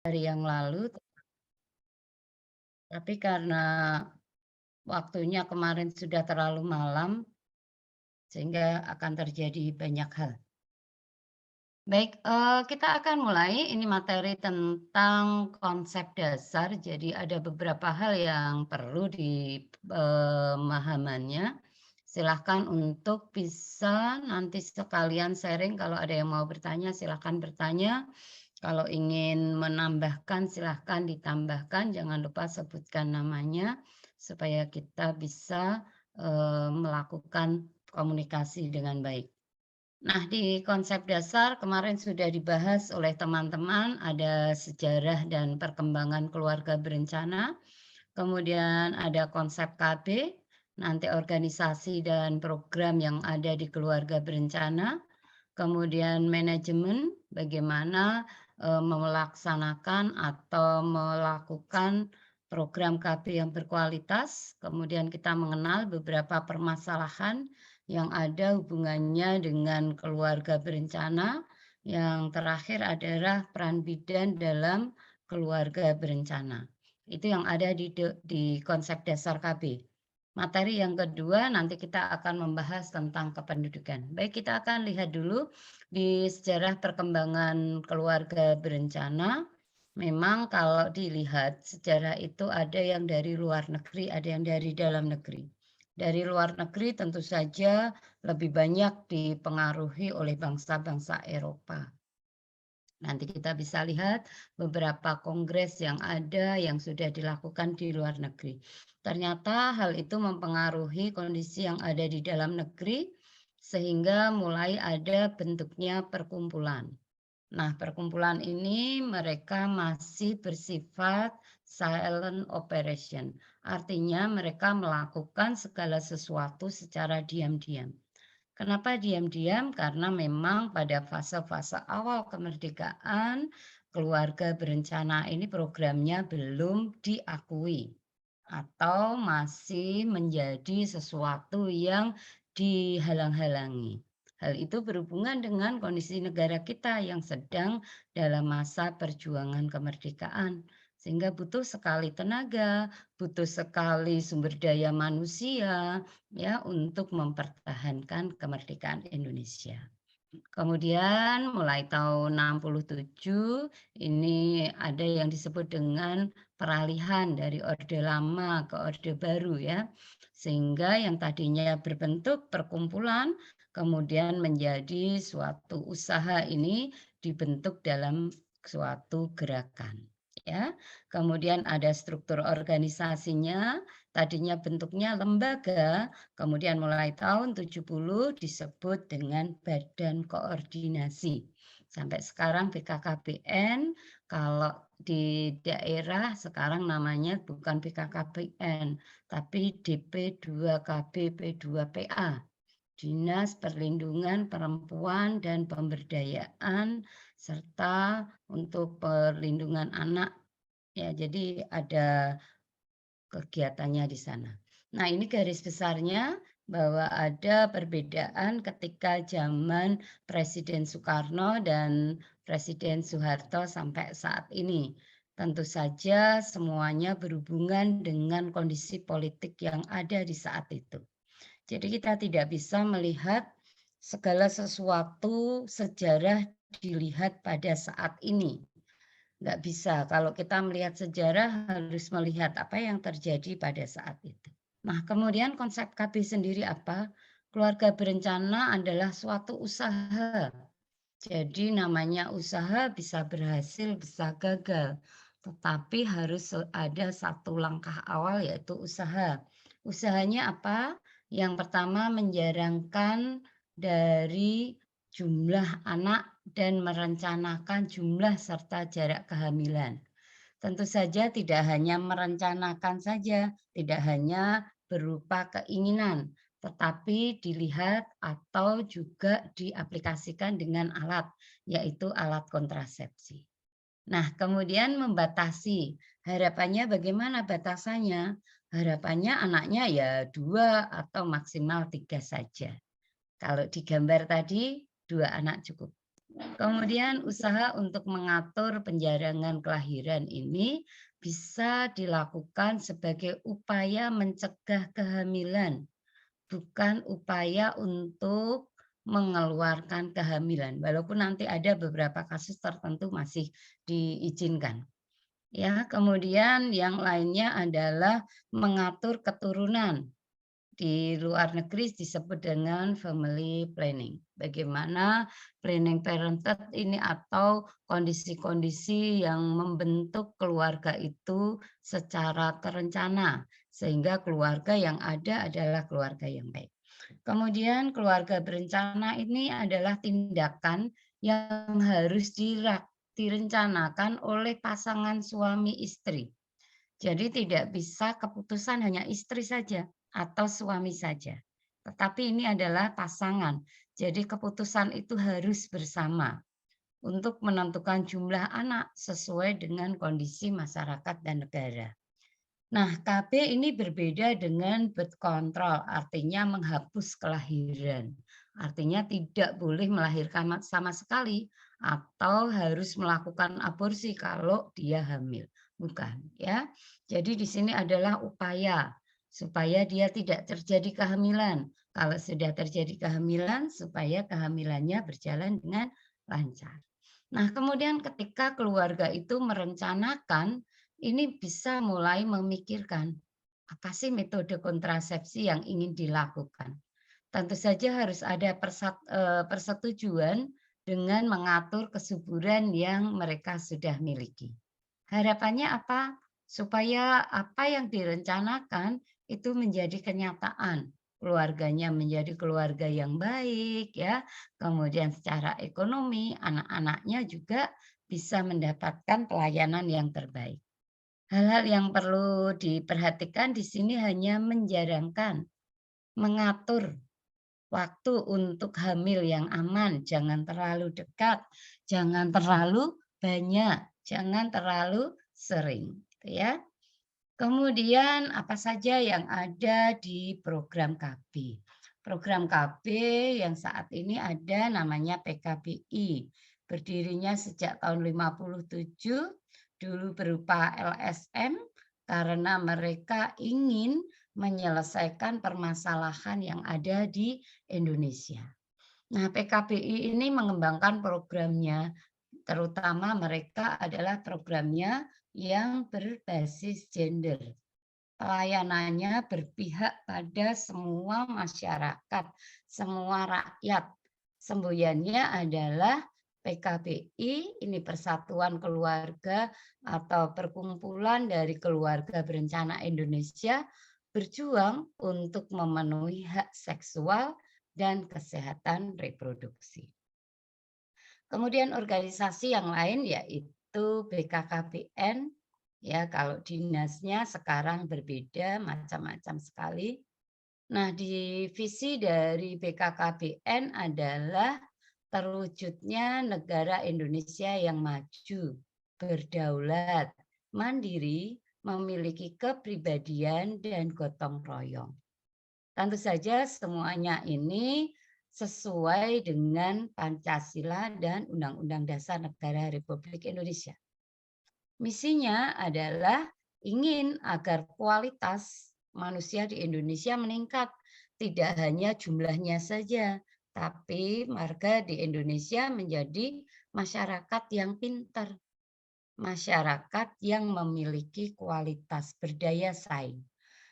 hari yang lalu, tapi karena waktunya kemarin sudah terlalu malam, sehingga akan terjadi banyak hal. Baik, kita akan mulai, ini materi tentang konsep dasar, jadi ada beberapa hal yang perlu pemahamannya. Silahkan untuk bisa nanti sekalian sharing, kalau ada yang mau bertanya silahkan bertanya. Kalau ingin menambahkan silahkan ditambahkan, jangan lupa sebutkan namanya supaya kita bisa, melakukan komunikasi dengan baik. Nah, di konsep dasar kemarin sudah dibahas oleh teman-teman, ada sejarah dan perkembangan keluarga berencana, kemudian ada konsep KB, nanti organisasi dan program yang ada di keluarga berencana, kemudian manajemen, bagaimana melaksanakan atau melakukan program KB yang berkualitas. Kemudian kita mengenal beberapa permasalahan yang ada hubungannya dengan keluarga berencana. Yang terakhir adalah peran bidan dalam keluarga berencana. Itu yang ada di konsep dasar KB. Materi yang kedua nanti kita akan membahas tentang kependudukan. Baik, kita akan lihat dulu di sejarah perkembangan keluarga berencana. Memang kalau dilihat sejarah itu ada yang dari luar negeri, ada yang dari dalam negeri. Dari luar negeri tentu saja lebih banyak dipengaruhi oleh bangsa-bangsa Eropa. Nanti kita bisa lihat beberapa kongres yang ada yang sudah dilakukan di luar negeri. Ternyata hal itu mempengaruhi kondisi yang ada di dalam negeri sehingga mulai ada bentuknya perkumpulan. Nah, perkumpulan ini mereka masih bersifat silent operation. Artinya mereka melakukan segala sesuatu secara diam-diam. Kenapa diam-diam? Karena memang pada fase-fase awal kemerdekaan, keluarga berencana ini programnya belum diakui atau masih menjadi sesuatu yang dihalang-halangi. Hal itu berhubungan dengan kondisi negara kita yang sedang dalam masa perjuangan kemerdekaan, sehingga butuh sekali tenaga, butuh sekali sumber daya manusia ya untuk mempertahankan kemerdekaan Indonesia. Kemudian mulai tahun 67 ini ada yang disebut dengan peralihan dari orde lama ke orde baru ya. Sehingga yang tadinya berbentuk perkumpulan kemudian menjadi suatu usaha ini dibentuk dalam suatu gerakan ya. Kemudian ada struktur organisasinya, tadinya bentuknya lembaga. Kemudian mulai tahun 70 disebut dengan Badan Koordinasi. Sampai sekarang BKKBN, kalau di daerah sekarang namanya bukan BKKBN, tapi DP2KB P2PA. Dinas Perlindungan Perempuan dan Pemberdayaan serta untuk perlindungan anak. Ya, jadi ada kegiatannya di sana. Nah, ini garis besarnya bahwa ada perbedaan ketika zaman Presiden Soekarno dan Presiden Soeharto sampai saat ini. Tentu saja semuanya berhubungan dengan kondisi politik yang ada di saat itu. Jadi kita tidak bisa melihat segala sesuatu sejarah dilihat pada saat ini. Nggak bisa, kalau kita melihat sejarah harus melihat apa yang terjadi pada saat itu. Nah, kemudian konsep KB sendiri apa? Keluarga berencana adalah suatu usaha. Jadi namanya usaha bisa berhasil, bisa gagal. Tetapi harus ada satu langkah awal yaitu usaha. Usahanya apa? Yang pertama menjarangkan dari jumlah anak dan merencanakan jumlah serta jarak kehamilan. Tentu saja tidak hanya merencanakan saja, tidak hanya berupa keinginan, tetapi dilihat atau juga diaplikasikan dengan alat, yaitu alat kontrasepsi. Nah, kemudian membatasi. Harapannya bagaimana batasannya? Harapannya anaknya ya 2 atau maksimal 3 saja. Kalau di gambar tadi 2 anak cukup. Kemudian usaha untuk mengatur penjaringan kelahiran ini bisa dilakukan sebagai upaya mencegah kehamilan, bukan upaya untuk mengeluarkan kehamilan. Walaupun nanti ada beberapa kasus tertentu masih diizinkan. Ya, kemudian yang lainnya adalah mengatur keturunan. Di luar negeri disebut dengan family planning. Bagaimana planning parenthood ini atau kondisi-kondisi yang membentuk keluarga itu secara terencana, sehingga keluarga yang ada adalah keluarga yang baik. Kemudian keluarga berencana ini adalah tindakan yang harus direncanakan oleh pasangan suami istri. Jadi tidak bisa keputusan hanya istri saja atau suami saja. Tetapi ini adalah pasangan. Jadi keputusan itu harus bersama untuk menentukan jumlah anak sesuai dengan kondisi masyarakat dan negara. Nah, KB ini berbeda dengan birth control, artinya menghapus kelahiran. Artinya tidak boleh melahirkan sama sekali atau harus melakukan aborsi kalau dia hamil. Bukan, ya. Jadi di sini adalah upaya supaya dia tidak terjadi kehamilan. Kalau sudah terjadi kehamilan, supaya kehamilannya berjalan dengan lancar. Nah, kemudian ketika keluarga itu merencanakan ini bisa mulai memikirkan, apa sih metode kontrasepsi yang ingin dilakukan. Tentu saja harus ada persetujuan dengan mengatur kesuburan yang mereka sudah miliki. Harapannya apa? Supaya apa yang direncanakan itu menjadi kenyataan. Keluarganya menjadi keluarga yang baik ya. Kemudian secara ekonomi anak-anaknya juga bisa mendapatkan pelayanan yang terbaik. Hal-hal yang perlu diperhatikan di sini hanya menjarangkan, mengatur waktu untuk hamil yang aman, jangan terlalu dekat, jangan terlalu banyak, jangan terlalu sering, gitu ya. Kemudian apa saja yang ada di program KB? Program KB yang saat ini ada namanya PKBI. Berdirinya sejak tahun 57, dulu berupa LSM karena mereka ingin menyelesaikan permasalahan yang ada di Indonesia. Nah, PKBI ini mengembangkan programnya, terutama mereka adalah programnya yang berbasis gender. Pelayanannya berpihak pada semua masyarakat, semua rakyat. Semboyannya adalah PKBI, ini Persatuan Keluarga atau Perkumpulan dari Keluarga Berencana Indonesia, berjuang untuk memenuhi hak seksual dan kesehatan reproduksi. Kemudian organisasi yang lain yaitu BKKBN, ya kalau dinasnya sekarang berbeda macam-macam sekali. Nah, di visi dari BKKBN adalah terwujudnya negara Indonesia yang maju, berdaulat, mandiri, memiliki kepribadian dan gotong royong. Tentu saja semuanya ini sesuai dengan Pancasila dan Undang-Undang Dasar Negara Republik Indonesia. Misinya adalah ingin agar kualitas manusia di Indonesia meningkat, tidak hanya jumlahnya saja, tapi warga di Indonesia menjadi masyarakat yang pintar, masyarakat yang memiliki kualitas berdaya saing.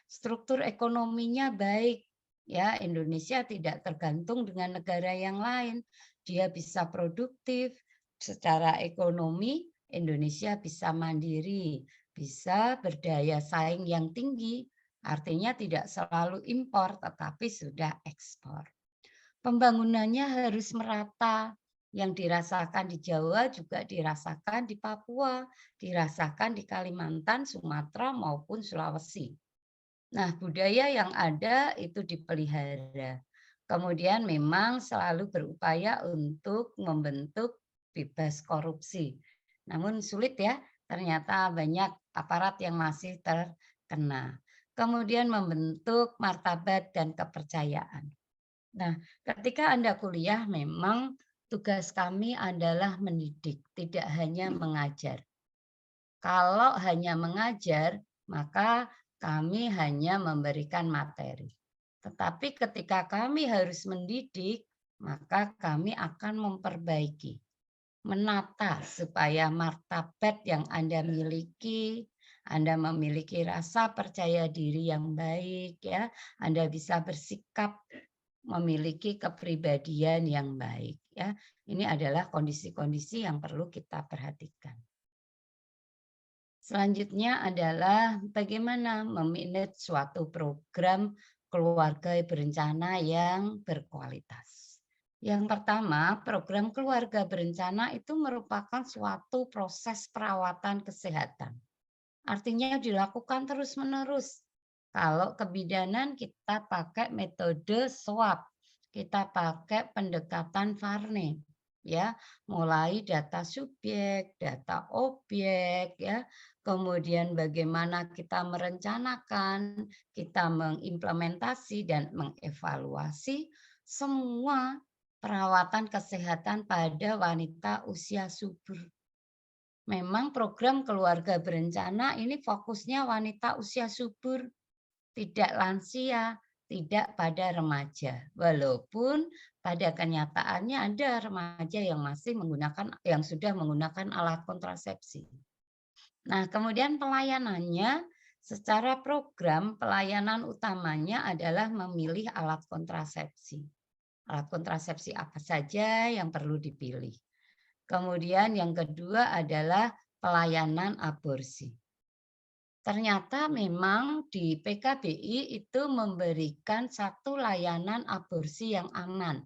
Struktur ekonominya baik, ya Indonesia tidak tergantung dengan negara yang lain. Dia bisa produktif secara ekonomi, Indonesia bisa mandiri, bisa berdaya saing yang tinggi. Artinya tidak selalu impor tetapi sudah ekspor. Pembangunannya harus merata. Yang dirasakan di Jawa juga dirasakan di Papua, dirasakan di Kalimantan, Sumatera maupun Sulawesi. Nah, budaya yang ada itu dipelihara. Kemudian memang selalu berupaya untuk membentuk bebas korupsi. Namun sulit ya, ternyata banyak aparat yang masih terkena. Kemudian membentuk martabat dan kepercayaan. Nah, ketika Anda kuliah memang tugas kami adalah mendidik, tidak hanya mengajar. Kalau hanya mengajar, maka kami hanya memberikan materi. Tetapi ketika kami harus mendidik, maka kami akan memperbaiki, menata supaya martabat yang Anda miliki, Anda memiliki rasa percaya diri yang baik ya, Anda bisa bersikap memiliki kepribadian yang baik ya. Ini adalah kondisi-kondisi yang perlu kita perhatikan. Selanjutnya adalah bagaimana memanage suatu program keluarga berencana yang berkualitas. Yang pertama, program keluarga berencana itu merupakan suatu proses perawatan kesehatan. Artinya dilakukan terus-menerus. Kalau kebidanan kita pakai metode SWOT, kita pakai pendekatan Varney, ya, mulai data subjek, data objek, ya, kemudian bagaimana kita merencanakan, kita mengimplementasi dan mengevaluasi semua perawatan kesehatan pada wanita usia subur. Memang program keluarga berencana ini fokusnya wanita usia subur, tidak lansia, tidak pada remaja. Walaupun pada kenyataannya ada remaja yang masih yang sudah menggunakan alat kontrasepsi. Nah, kemudian pelayanannya secara program pelayanan utamanya adalah memilih alat kontrasepsi. Alat kontrasepsi apa saja yang perlu dipilih. Kemudian yang kedua adalah pelayanan aborsi. Ternyata memang di PKBI itu memberikan satu layanan aborsi yang aman.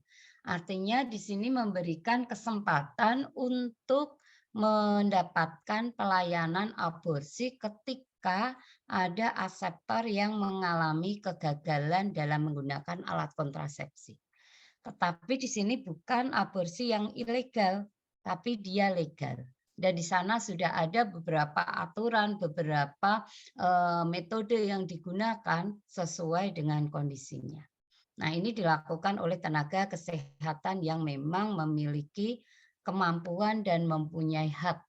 Artinya di sini memberikan kesempatan untuk mendapatkan pelayanan aborsi ketika ada aseptor yang mengalami kegagalan dalam menggunakan alat kontrasepsi. Tetapi di sini bukan aborsi yang ilegal, tapi dia legal. Dan di sana sudah ada beberapa aturan, beberapa metode yang digunakan sesuai dengan kondisinya. Nah, ini dilakukan oleh tenaga kesehatan yang memang memiliki kemampuan dan mempunyai hak.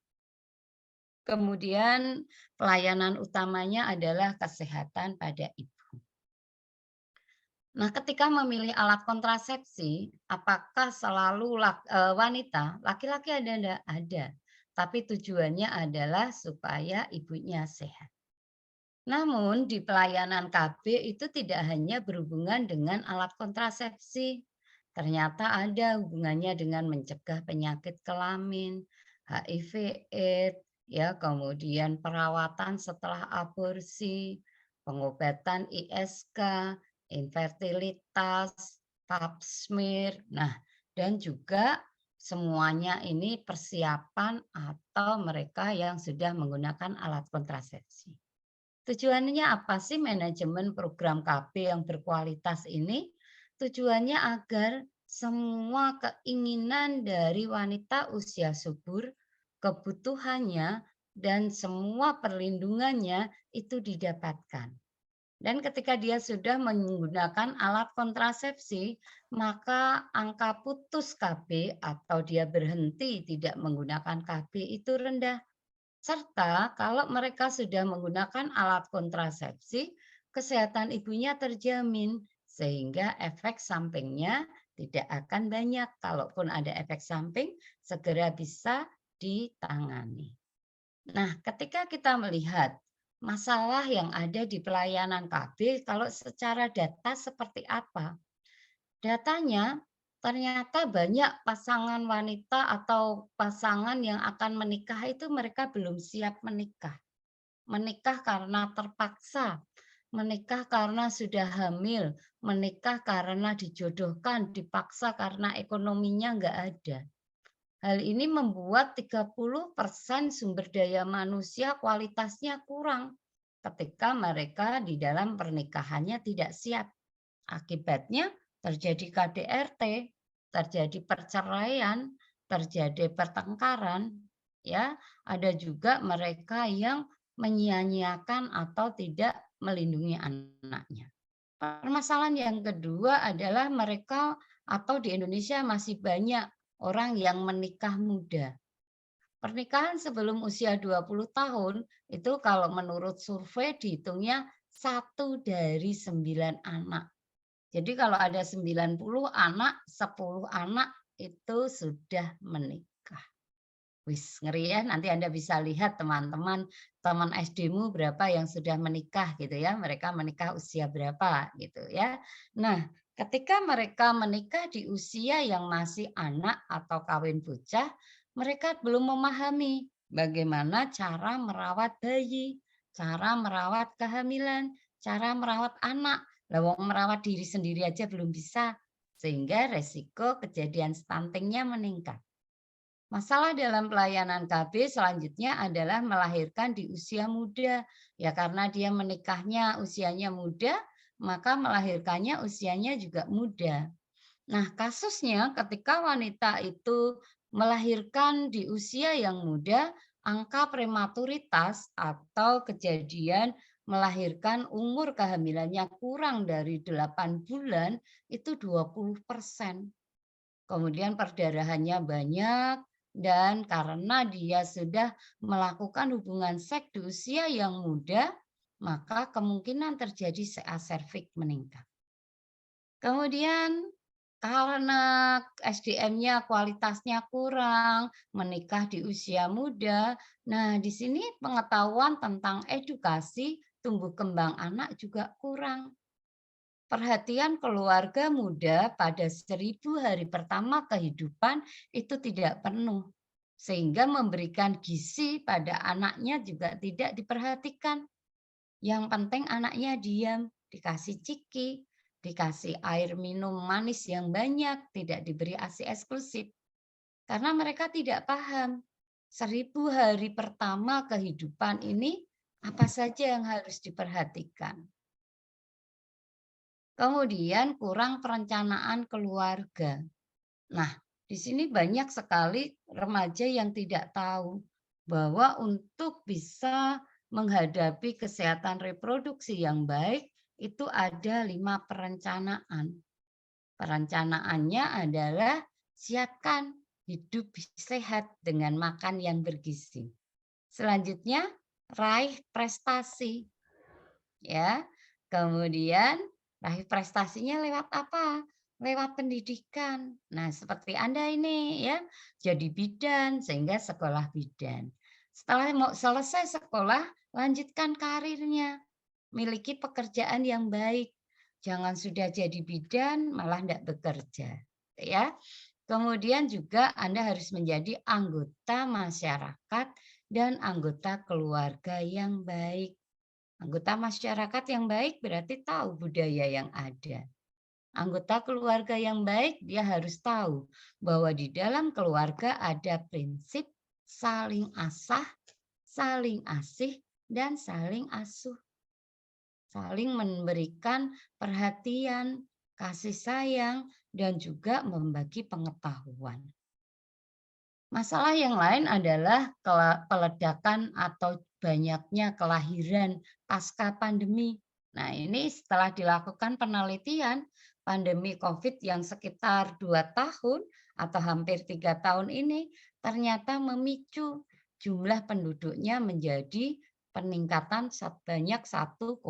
Kemudian pelayanan utamanya adalah kesehatan pada ibu. Nah, ketika memilih alat kontrasepsi, apakah selalu wanita? Laki-laki ada enggak? Ada. Tapi tujuannya adalah supaya ibunya sehat. Namun di pelayanan KB itu tidak hanya berhubungan dengan alat kontrasepsi. Ternyata ada hubungannya dengan mencegah penyakit kelamin, HIV/AIDS, ya, kemudian perawatan setelah aborsi, pengobatan ISK, infertilitas, pap smear. Nah, dan juga semuanya ini persiapan atau mereka yang sudah menggunakan alat kontrasepsi. Tujuannya apa sih manajemen program KB yang berkualitas ini? Tujuannya agar semua keinginan dari wanita usia subur, kebutuhannya, dan semua perlindungannya itu didapatkan. Dan ketika dia sudah menggunakan alat kontrasepsi, maka angka putus KB atau dia berhenti tidak menggunakan KB itu rendah. Serta kalau mereka sudah menggunakan alat kontrasepsi, kesehatan ibunya terjamin sehingga efek sampingnya tidak akan banyak. Kalaupun ada efek samping, segera bisa ditangani. Nah, ketika kita melihat masalah yang ada di pelayanan KB, kalau secara data seperti apa? Datanya ternyata banyak pasangan wanita atau pasangan yang akan menikah itu mereka belum siap menikah. Menikah karena terpaksa, menikah karena sudah hamil, menikah karena dijodohkan, dipaksa karena ekonominya nggak ada. Hal ini membuat 30% sumber daya manusia kualitasnya kurang ketika mereka di dalam pernikahannya tidak siap. Akibatnya terjadi KDRT, terjadi perceraian, terjadi pertengkaran, ya. Ada juga mereka yang menyia-nyiakan atau tidak melindungi anaknya. Permasalahan yang kedua adalah mereka atau di Indonesia masih banyak orang yang menikah muda. Pernikahan sebelum usia 20 tahun itu kalau menurut survei dihitungnya 1 dari 9 anak. Jadi kalau ada 90 anak, 10 anak itu sudah menikah. Wis, ngeri ya, nanti Anda bisa lihat teman-teman, teman SD-mu berapa yang sudah menikah gitu ya, mereka menikah usia berapa gitu ya. Nah, ketika mereka menikah di usia yang masih anak atau kawin bocah, mereka belum memahami bagaimana cara merawat bayi, cara merawat kehamilan, cara merawat anak. Lah wong merawat diri sendiri aja belum bisa, sehingga resiko kejadian stuntingnya meningkat. Masalah dalam pelayanan KB selanjutnya adalah melahirkan di usia muda. Ya karena dia menikahnya usianya muda, maka melahirkannya usianya juga muda. Nah, kasusnya ketika wanita itu melahirkan di usia yang muda, angka prematuritas atau kejadian melahirkan umur kehamilannya kurang dari 8 bulan itu 20%. Kemudian perdarahannya banyak dan karena dia sudah melakukan hubungan seks di usia yang muda, maka kemungkinan terjadi CA cervix meningkat. Kemudian karena SDM-nya kualitasnya kurang, menikah di usia muda. Nah, di sini pengetahuan tentang edukasi tumbuh kembang anak juga kurang. Perhatian keluarga muda pada 1.000 hari pertama kehidupan itu tidak penuh, sehingga memberikan gizi pada anaknya juga tidak diperhatikan. Yang penting anaknya diam, dikasih ciki, dikasih air minum manis yang banyak, tidak diberi ASI eksklusif. Karena mereka tidak paham 1.000 hari pertama kehidupan ini apa saja yang harus diperhatikan. Kemudian kurang perencanaan keluarga. Nah, di sini banyak sekali remaja yang tidak tahu bahwa untuk bisa menghadapi kesehatan reproduksi yang baik itu ada 5 perencanaan. Perencanaannya adalah siapkan hidup sehat dengan makan yang bergizi. Selanjutnya, raih prestasi. Ya. Kemudian raih prestasinya lewat apa? Lewat pendidikan. Nah, seperti Anda ini ya, jadi bidan sehingga sekolah bidan. Setelah mau selesai sekolah, lanjutkan karirnya. Miliki pekerjaan yang baik. Jangan sudah jadi bidan malah tidak bekerja, ya. Kemudian juga Anda harus menjadi anggota masyarakat dan anggota keluarga yang baik. Anggota masyarakat yang baik berarti tahu budaya yang ada. Anggota keluarga yang baik dia harus tahu bahwa di dalam keluarga ada prinsip saling asah, saling asih, dan saling asuh. Saling memberikan perhatian, kasih sayang, dan juga membagi pengetahuan. Masalah yang lain adalah peledakan atau banyaknya kelahiran pasca pandemi. Nah, ini setelah dilakukan penelitian, pandemi COVID yang sekitar 2 tahun atau hampir 3 tahun ini ternyata memicu jumlah penduduknya menjadi peningkatan sebanyak 1,25%.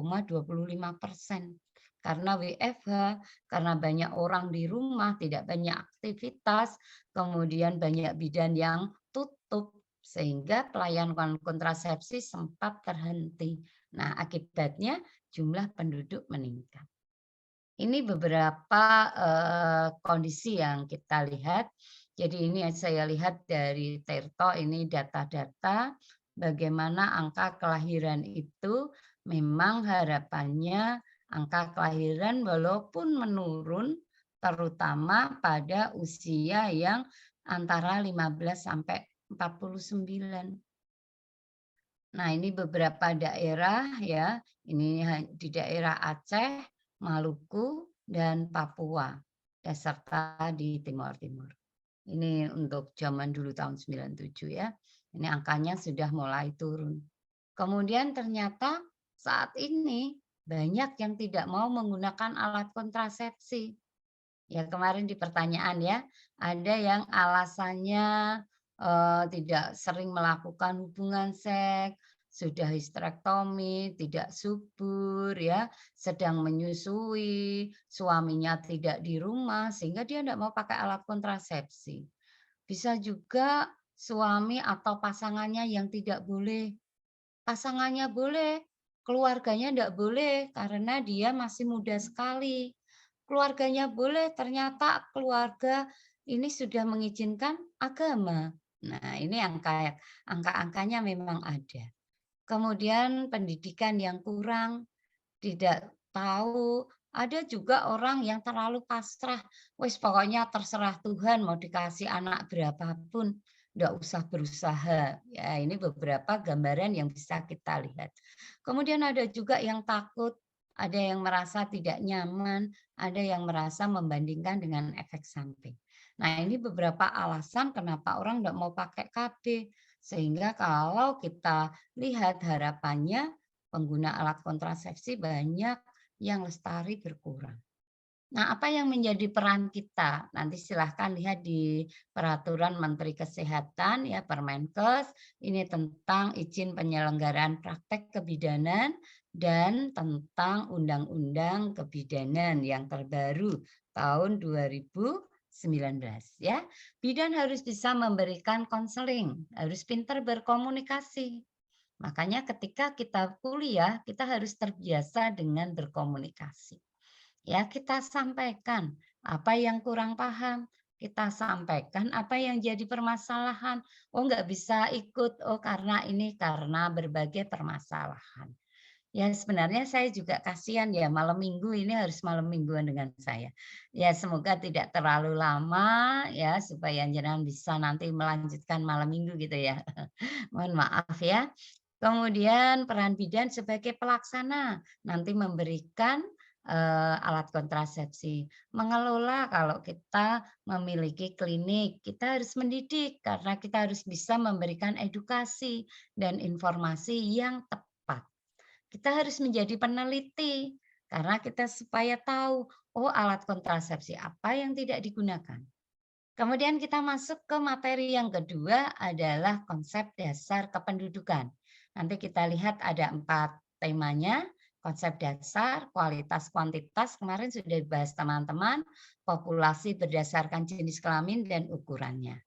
Karena WFH, karena banyak orang di rumah, tidak banyak aktivitas, kemudian banyak bidan yang tutup, sehingga pelayanan kontrasepsi sempat terhenti. Nah, akibatnya jumlah penduduk meningkat. Ini beberapa kondisi yang kita lihat. Jadi ini saya lihat dari Tirto, ini data-data bagaimana angka kelahiran itu memang harapannya angka kelahiran walaupun menurun terutama pada usia yang antara 15 sampai 49. Nah, ini beberapa daerah ya. Ini di daerah Aceh, Maluku, dan Papua, serta di Timur Timur. Ini untuk zaman dulu tahun 97 ya. Ini angkanya sudah mulai turun. Kemudian ternyata saat ini banyak yang tidak mau menggunakan alat kontrasepsi. Ya kemarin di pertanyaan ya, ada yang alasannya, tidak sering melakukan hubungan seks, sudah histerektomi, tidak subur ya, sedang menyusui, suaminya tidak di rumah sehingga dia tidak mau pakai alat kontrasepsi. Bisa juga suami atau pasangannya yang tidak boleh. Pasangannya boleh, keluarganya ndak boleh karena dia masih muda sekali. Keluarganya boleh, ternyata keluarga ini sudah mengizinkan agama. Nah, ini angka-angkanya memang ada. Kemudian pendidikan yang kurang, tidak tahu, ada juga orang yang terlalu pasrah, wis pokoknya terserah Tuhan mau dikasih anak berapapun, ndak usah berusaha. Ya, ini beberapa gambaran yang bisa kita lihat. Kemudian ada juga yang takut, ada yang merasa tidak nyaman, ada yang merasa membandingkan dengan efek samping. Nah, ini beberapa alasan kenapa orang ndak mau pakai KB. Sehingga kalau kita lihat harapannya pengguna alat kontrasepsi banyak yang lestari berkurang. Nah, apa yang menjadi peran kita? Nanti silahkan lihat di Peraturan Menteri Kesehatan ya Permenkes, ini tentang izin penyelenggaraan praktek kebidanan dan tentang Undang-Undang Kebidanan yang terbaru tahun 2019 ya. Bidan harus bisa memberikan konseling, harus pintar berkomunikasi. Makanya ketika kita kuliah, kita harus terbiasa dengan berkomunikasi. Ya, kita sampaikan apa yang kurang paham, kita sampaikan apa yang jadi permasalahan. Oh, nggak bisa ikut, oh karena ini, karena berbagai permasalahan. Ya sebenarnya saya juga kasihan ya malam minggu ini harus malam mingguan dengan saya. Ya semoga tidak terlalu lama ya supaya jenengan bisa nanti melanjutkan malam minggu gitu ya. Mohon maaf ya. Kemudian peran bidan sebagai pelaksana, nanti memberikan, alat kontrasepsi. Mengelola kalau kita memiliki klinik, kita harus mendidik karena kita harus bisa memberikan edukasi dan informasi yang tepat. Kita harus menjadi peneliti karena kita supaya tahu, oh alat kontrasepsi apa yang tidak digunakan. Kemudian kita masuk ke materi yang kedua adalah konsep dasar kependudukan. Nanti kita lihat ada 4 temanya, konsep dasar, kualitas, kuantitas, kemarin sudah dibahas teman-teman, populasi berdasarkan jenis kelamin dan ukurannya.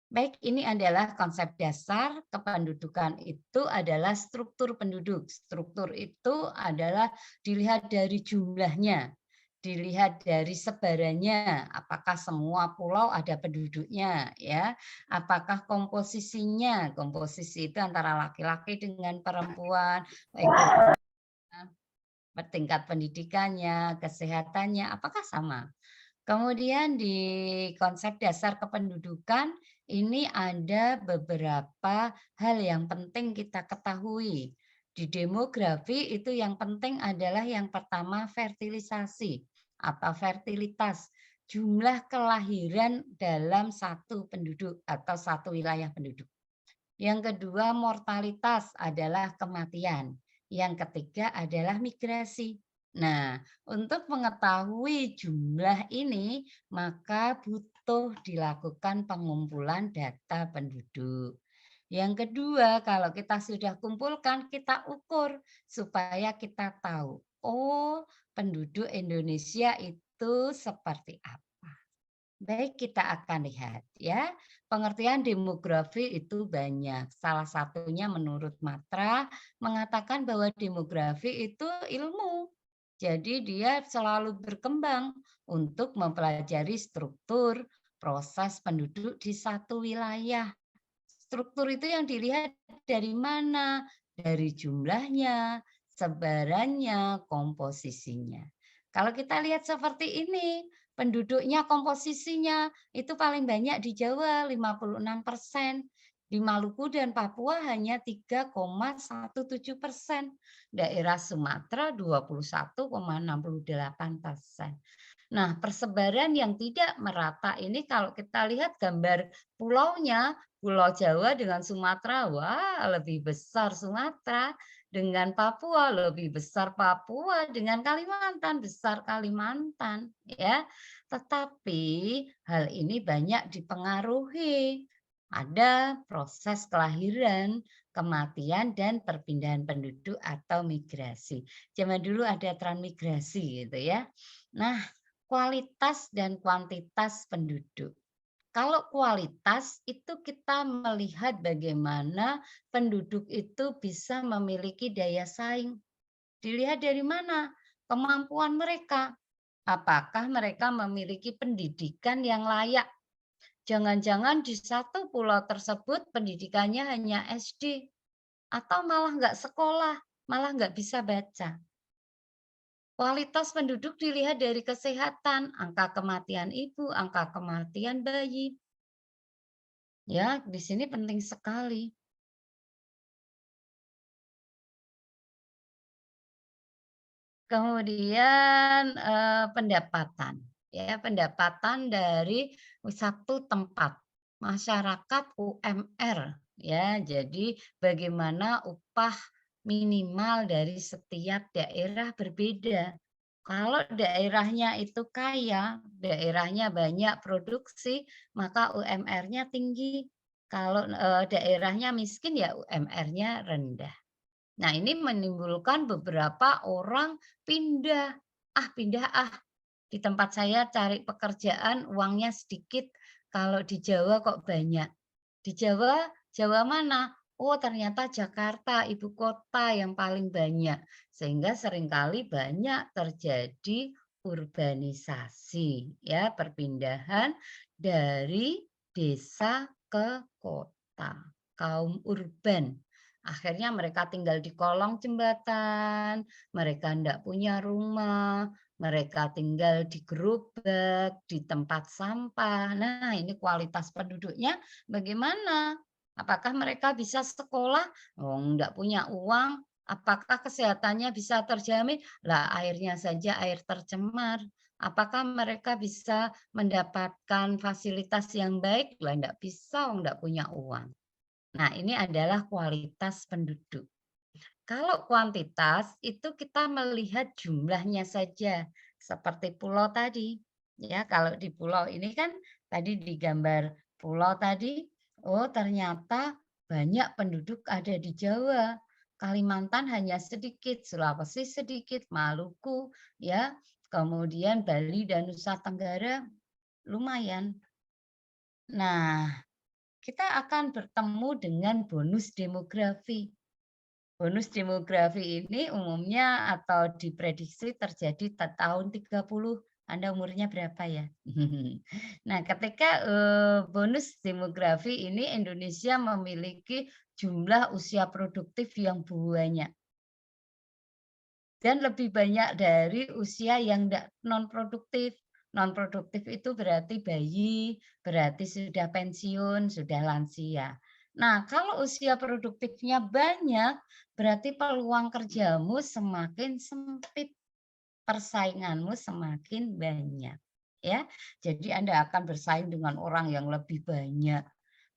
Baik, ini adalah konsep dasar kependudukan itu adalah struktur penduduk. Struktur itu adalah dilihat dari jumlahnya, dilihat dari sebarannya, apakah semua pulau ada penduduknya, ya, apakah komposisinya, komposisi itu antara laki-laki dengan perempuan, baik tingkat pendidikannya, kesehatannya, apakah sama? Kemudian di konsep dasar kependudukan ini ada beberapa hal yang penting kita ketahui. Di demografi itu yang penting adalah yang pertama fertilisasi atau fertilitas, jumlah kelahiran dalam satu penduduk atau satu wilayah penduduk. Yang kedua mortalitas adalah kematian. Yang ketiga adalah migrasi. Nah, untuk mengetahui jumlah ini, maka butuh dilakukan pengumpulan data penduduk. Yang kedua, kalau kita sudah kumpulkan, kita ukur supaya kita tahu, oh, penduduk Indonesia itu seperti apa. Baik, kita akan lihat ya. Pengertian demografi itu banyak. Salah satunya menurut Matra mengatakan bahwa demografi itu ilmu. Jadi dia selalu berkembang untuk mempelajari struktur proses penduduk di satu wilayah. Struktur itu yang dilihat dari mana? Dari jumlahnya, sebarannya, komposisinya. Kalau kita lihat seperti ini, penduduknya komposisinya itu paling banyak di Jawa 56%, di Maluku dan Papua hanya 3,17%, daerah Sumatera 21,68%. Nah, persebaran yang tidak merata ini kalau kita lihat gambar pulaunya, Pulau Jawa dengan Sumatera, wah lebih besar Sumatera, dengan Papua lebih besar Papua, dengan Kalimantan besar Kalimantan, ya. Tetapi hal ini banyak dipengaruhi. Ada proses kelahiran, kematian, dan perpindahan penduduk atau migrasi. Zaman dulu ada transmigrasi gitu ya. Nah, kualitas dan kuantitas penduduk. Kalau kualitas itu kita melihat bagaimana penduduk itu bisa memiliki daya saing. Dilihat dari mana? Kemampuan mereka. Apakah mereka memiliki pendidikan yang layak? Jangan-jangan di satu pulau tersebut pendidikannya hanya SD atau malah nggak sekolah, malah nggak bisa baca. Kualitas penduduk dilihat dari kesehatan, angka kematian ibu, angka kematian bayi. Ya, di sini penting sekali. Kemudian, pendapatan, ya, pendapatan dari satu tempat, masyarakat UMR, ya. Jadi bagaimana upah minimal dari setiap daerah berbeda. Kalau daerahnya itu kaya, daerahnya banyak produksi, maka UMR-nya tinggi. Kalau, daerahnya miskin, ya UMR-nya rendah. Nah, ini menimbulkan beberapa orang pindah, pindah di tempat saya cari pekerjaan uangnya sedikit, kalau di Jawa kok banyak. Di Jawa, Jawa mana? Oh, ternyata Jakarta, ibu kota yang paling banyak. Sehingga seringkali banyak terjadi urbanisasi, ya, perpindahan dari desa ke kota, kaum urban. Akhirnya mereka tinggal di kolong jembatan, mereka ndak punya rumah, mereka tinggal di gerobak, di tempat sampah. Nah, ini kualitas penduduknya bagaimana? Apakah mereka bisa sekolah? Oh, ndak punya uang. Apakah kesehatannya bisa terjamin? Lah, airnya saja air tercemar. Apakah mereka bisa mendapatkan fasilitas yang baik? Lah, ndak bisa, ndak punya uang. Nah, ini adalah kualitas penduduk. Kalau kuantitas itu kita melihat jumlahnya saja, seperti pulau tadi. Ya, kalau di pulau ini kan tadi di gambar pulau tadi, oh ternyata banyak penduduk ada di Jawa. Kalimantan hanya sedikit, Sulawesi sedikit, Maluku ya, kemudian Bali dan Nusa Tenggara lumayan. Nah, kita akan bertemu dengan bonus demografi. Bonus demografi ini umumnya atau diprediksi terjadi tahun 30. Anda umurnya berapa ya? Nah, ketika, bonus demografi ini Indonesia memiliki jumlah usia produktif yang banyak dan lebih banyak dari usia yang non produktif. Non produktif itu berarti bayi, berarti sudah pensiun, sudah lansia. Nah, kalau usia produktifnya banyak, berarti peluang kerjamu semakin sempit, persainganmu semakin banyak, ya. Jadi Anda akan bersaing dengan orang yang lebih banyak.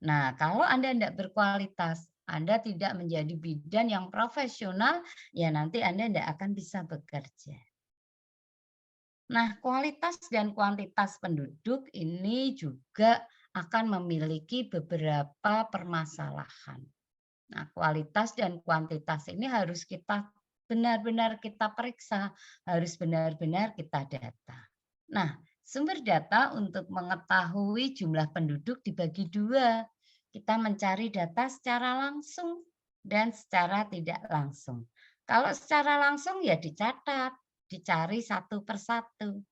Nah, kalau Anda tidak berkualitas, Anda tidak menjadi bidan yang profesional, ya nanti Anda tidak akan bisa bekerja. Nah, kualitas dan kuantitas penduduk ini juga akan memiliki beberapa permasalahan. Nah, kualitas dan kuantitas ini harus kita benar-benar kita periksa, harus benar-benar kita data. Nah, sumber data untuk mengetahui jumlah penduduk dibagi dua. Kita mencari data secara langsung dan secara tidak langsung. Kalau secara langsung ya dicatat, dicari satu persatu.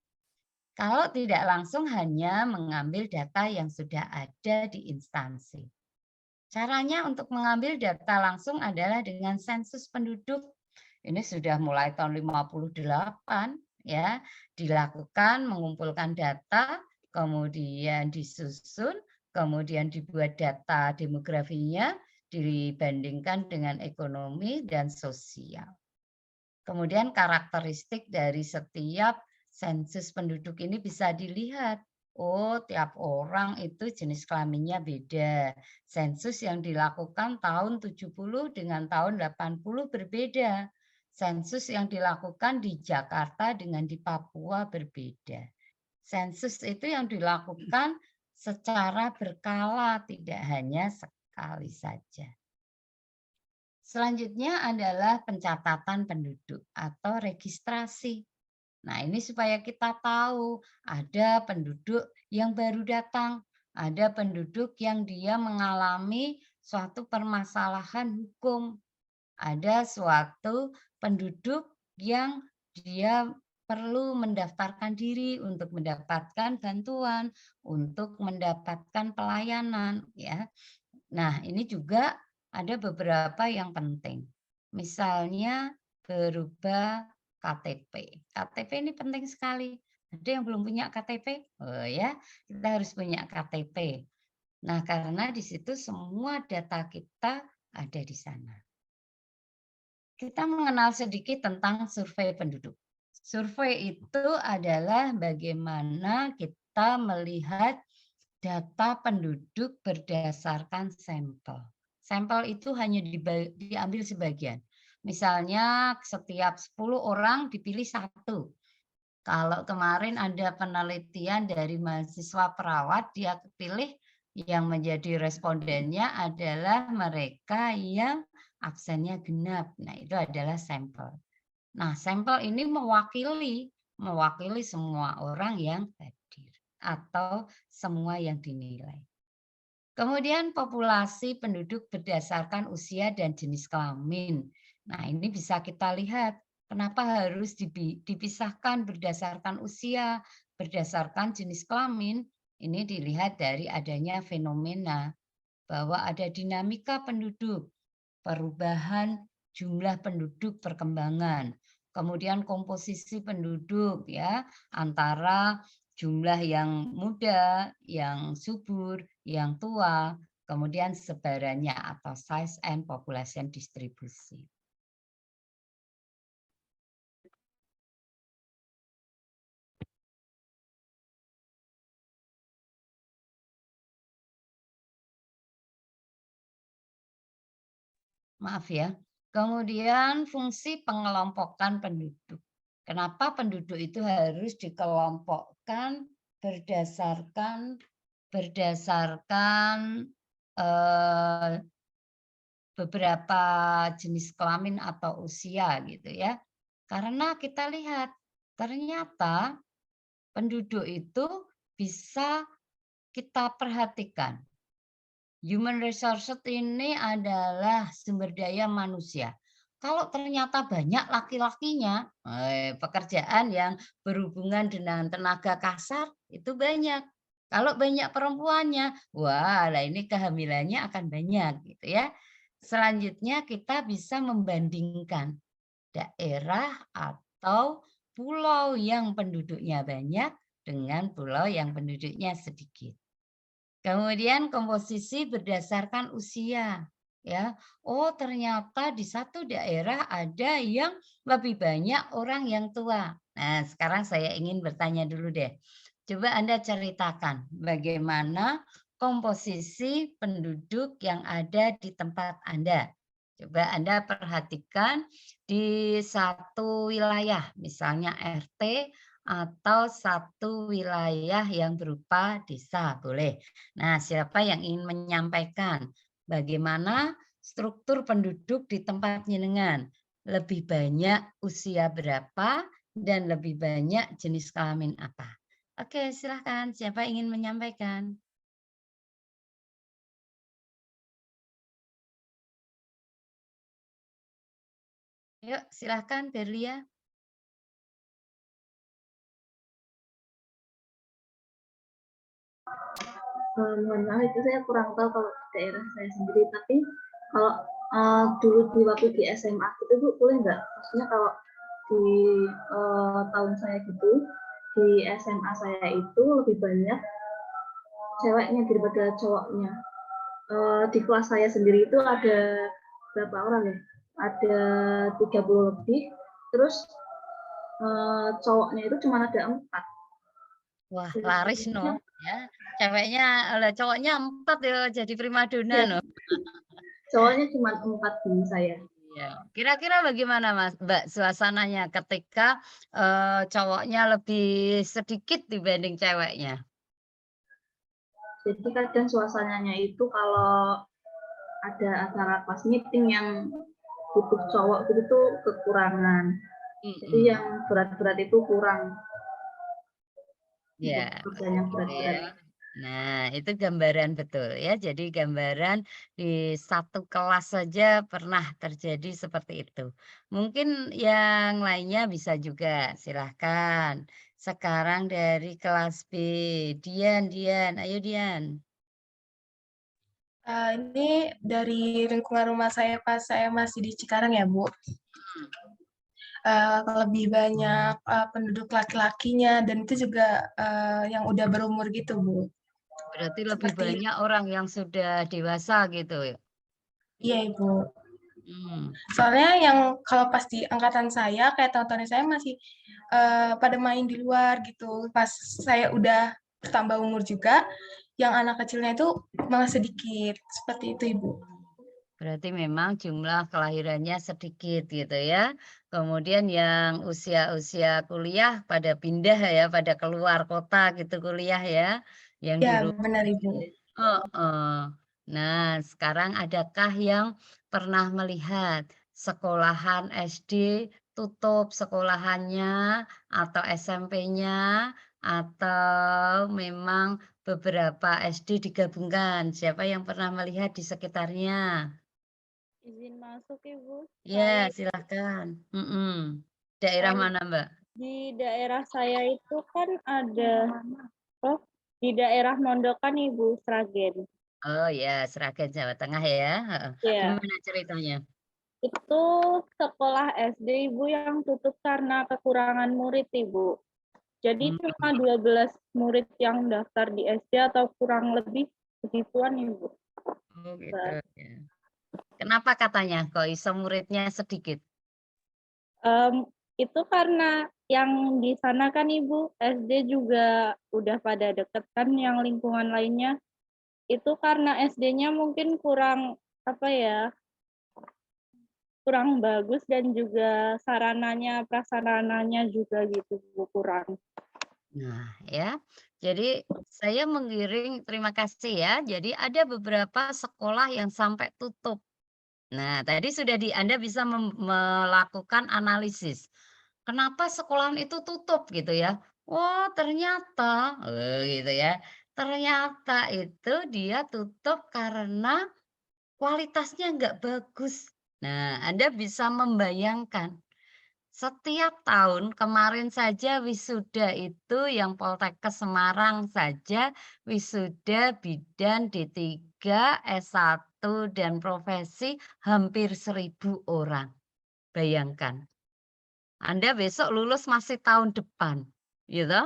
Kalau tidak langsung hanya mengambil data yang sudah ada di instansi. Caranya untuk mengambil data langsung adalah dengan sensus penduduk. Ini sudah mulai tahun 58 ya, dilakukan mengumpulkan data, kemudian disusun, kemudian dibuat data demografinya, dibandingkan dengan ekonomi dan sosial. Kemudian karakteristik dari setiap sensus penduduk ini bisa dilihat. Oh, tiap orang itu jenis kelaminnya beda. Sensus yang dilakukan tahun 70 dengan tahun 80 berbeda. Sensus yang dilakukan di Jakarta dengan di Papua berbeda. Sensus itu yang dilakukan secara berkala, tidak hanya sekali saja. Selanjutnya adalah pencatatan penduduk atau registrasi. Nah, ini supaya kita tahu ada penduduk yang baru datang, ada penduduk yang dia mengalami suatu permasalahan hukum, ada suatu penduduk yang dia perlu mendaftarkan diri untuk mendapatkan bantuan, untuk mendapatkan pelayanan, ya. Nah, ini juga ada beberapa yang penting. Misalnya berubah KTP. KTP ini penting sekali. Ada yang belum punya KTP? Oh ya, kita harus punya KTP. Nah, karena di situ semua data kita ada di sana. Kita mengenal sedikit tentang survei penduduk. Survei itu adalah bagaimana kita melihat data penduduk berdasarkan sampel. Sampel itu hanya diambil sebagian. Misalnya setiap 10 orang dipilih satu. Kalau kemarin ada penelitian dari mahasiswa perawat, dia pilih yang menjadi respondennya adalah mereka yang absennya genap. Nah, itu adalah sampel. Nah, sampel ini mewakili semua orang yang hadir atau semua yang dinilai. Kemudian populasi penduduk berdasarkan usia dan jenis kelamin. Nah, ini bisa kita lihat kenapa harus dipisahkan berdasarkan usia, berdasarkan jenis kelamin. Ini dilihat dari adanya fenomena bahwa ada dinamika penduduk, perubahan jumlah penduduk perkembangan, kemudian komposisi penduduk ya antara jumlah yang muda, yang subur, yang tua, kemudian sebarannya atau size and population distribution. Maaf ya. Kemudian fungsi pengelompokan penduduk. Kenapa penduduk itu harus dikelompokkan berdasarkan eh, beberapa jenis kelamin atau usia gitu ya. Karena kita lihat ternyata penduduk itu bisa kita perhatikan. Human resources ini adalah sumber daya manusia. Kalau ternyata banyak laki-lakinya, pekerjaan yang berhubungan dengan tenaga kasar itu banyak. Kalau banyak perempuannya, wah, lah ini kehamilannya akan banyak gitu ya. Selanjutnya kita bisa membandingkan daerah atau pulau yang penduduknya banyak dengan pulau yang penduduknya sedikit. Kemudian komposisi berdasarkan usia. Ya, oh ternyata di satu daerah ada yang lebih banyak orang yang tua. Nah, sekarang saya ingin bertanya dulu deh. Coba Anda ceritakan bagaimana komposisi penduduk yang ada di tempat Anda. Coba Anda perhatikan di satu wilayah, misalnya RT atau satu wilayah yang berupa desa, boleh. Nah, siapa yang ingin menyampaikan bagaimana struktur penduduk di tempat jenengan? Lebih banyak usia berapa dan lebih banyak jenis kelamin apa? Oke, silahkan. Siapa ingin menyampaikan? Yuk, silahkan Berlia. Mohon maaf itu saya kurang tahu kalau di daerah saya sendiri, tapi kalau dulu di waktu di SMA gitu Bu, boleh nggak? Maksudnya kalau di tahun saya gitu, di SMA saya itu lebih banyak ceweknya daripada cowoknya. Di kelas saya sendiri itu ada berapa orang ya? Ada 30 lebih, terus cowoknya itu cuma ada 4. Wah, laris Jadinya no, ya. Ceweknya cowoknya 4 ya jadi primadona ya no. cowoknya cuma 4 di saya. Iya. Kira-kira bagaimana Mbak, suasananya ketika, cowoknya lebih sedikit dibanding ceweknya? Jadi kadang suasananya itu kalau ada acara kelas meeting yang butuh cowok itu tuh kekurangan. Jadi Mhm. yang berat-berat itu kurang Ya, untuk berarti kerjanya gitu ya. berat-berat. Nah, itu gambaran betul ya. Jadi gambaran di satu kelas saja pernah terjadi seperti itu. Mungkin yang lainnya bisa juga, silahkan. Sekarang dari kelas B, Dian, Dian, ayo Dian. Ini dari lingkungan rumah saya pas saya masih di Cikarang ya, Bu. Lebih banyak penduduk laki-lakinya dan itu juga yang udah berumur gitu, Bu. Berarti lebih Seperti banyak orang yang sudah dewasa gitu ya. iya, Ibu. Hmm. Soalnya yang kalau pas di angkatan saya kayak tahun-tahun saya masih pada main di luar gitu. Pas saya udah bertambah umur juga, yang anak kecilnya itu malah sedikit. Seperti itu, Ibu. Berarti memang jumlah kelahirannya sedikit gitu ya. Kemudian yang usia-usia kuliah pada pindah ya, pada keluar kota gitu kuliah ya. Yang di Ya, rumah. benar, Ibu. Heeh. Nah, sekarang adakah yang pernah melihat sekolahan SD tutup sekolahannya atau SMP-nya atau memang beberapa SD digabungkan? Siapa yang pernah melihat di sekitarnya? Izin masuk Ibu, Ya, saya silahkan. Mhm. Daerah em, mana, Mbak? di daerah saya itu kan ada, oh di daerah Mondokan Ibu, Sragen. Oh ya, Sragen, Jawa Tengah ya. Heeh. Ya, Gimana ceritanya? itu sekolah SD Ibu yang tutup karena kekurangan murid Ibu. Jadi Hmm, cuma 12 murid yang daftar di SD atau kurang lebih begituan Ibu. oh gitu ya. Kenapa katanya kok iso muridnya sedikit? Em, itu karena yang di sana kan Ibu, SD juga udah pada deket kan yang lingkungan lainnya. Itu karena SD-nya mungkin kurang, apa ya, kurang bagus dan juga sarananya, prasarananya juga gitu, Bu, kurang. Nah, ya. Jadi saya mengiring terima kasih ya. Jadi ada beberapa sekolah yang sampai tutup. Nah, tadi sudah Anda bisa melakukan analisis. Kenapa sekolahan itu tutup gitu ya? Oh, ternyata gitu ya. Ternyata itu dia tutup karena kualitasnya nggak bagus. Nah, Anda bisa membayangkan setiap tahun kemarin saja wisuda itu yang Poltekkes Semarang saja wisuda bidan D3, S1 dan profesi hampir 1.000 orang. Bayangkan, Anda besok lulus masih tahun depan, gitu.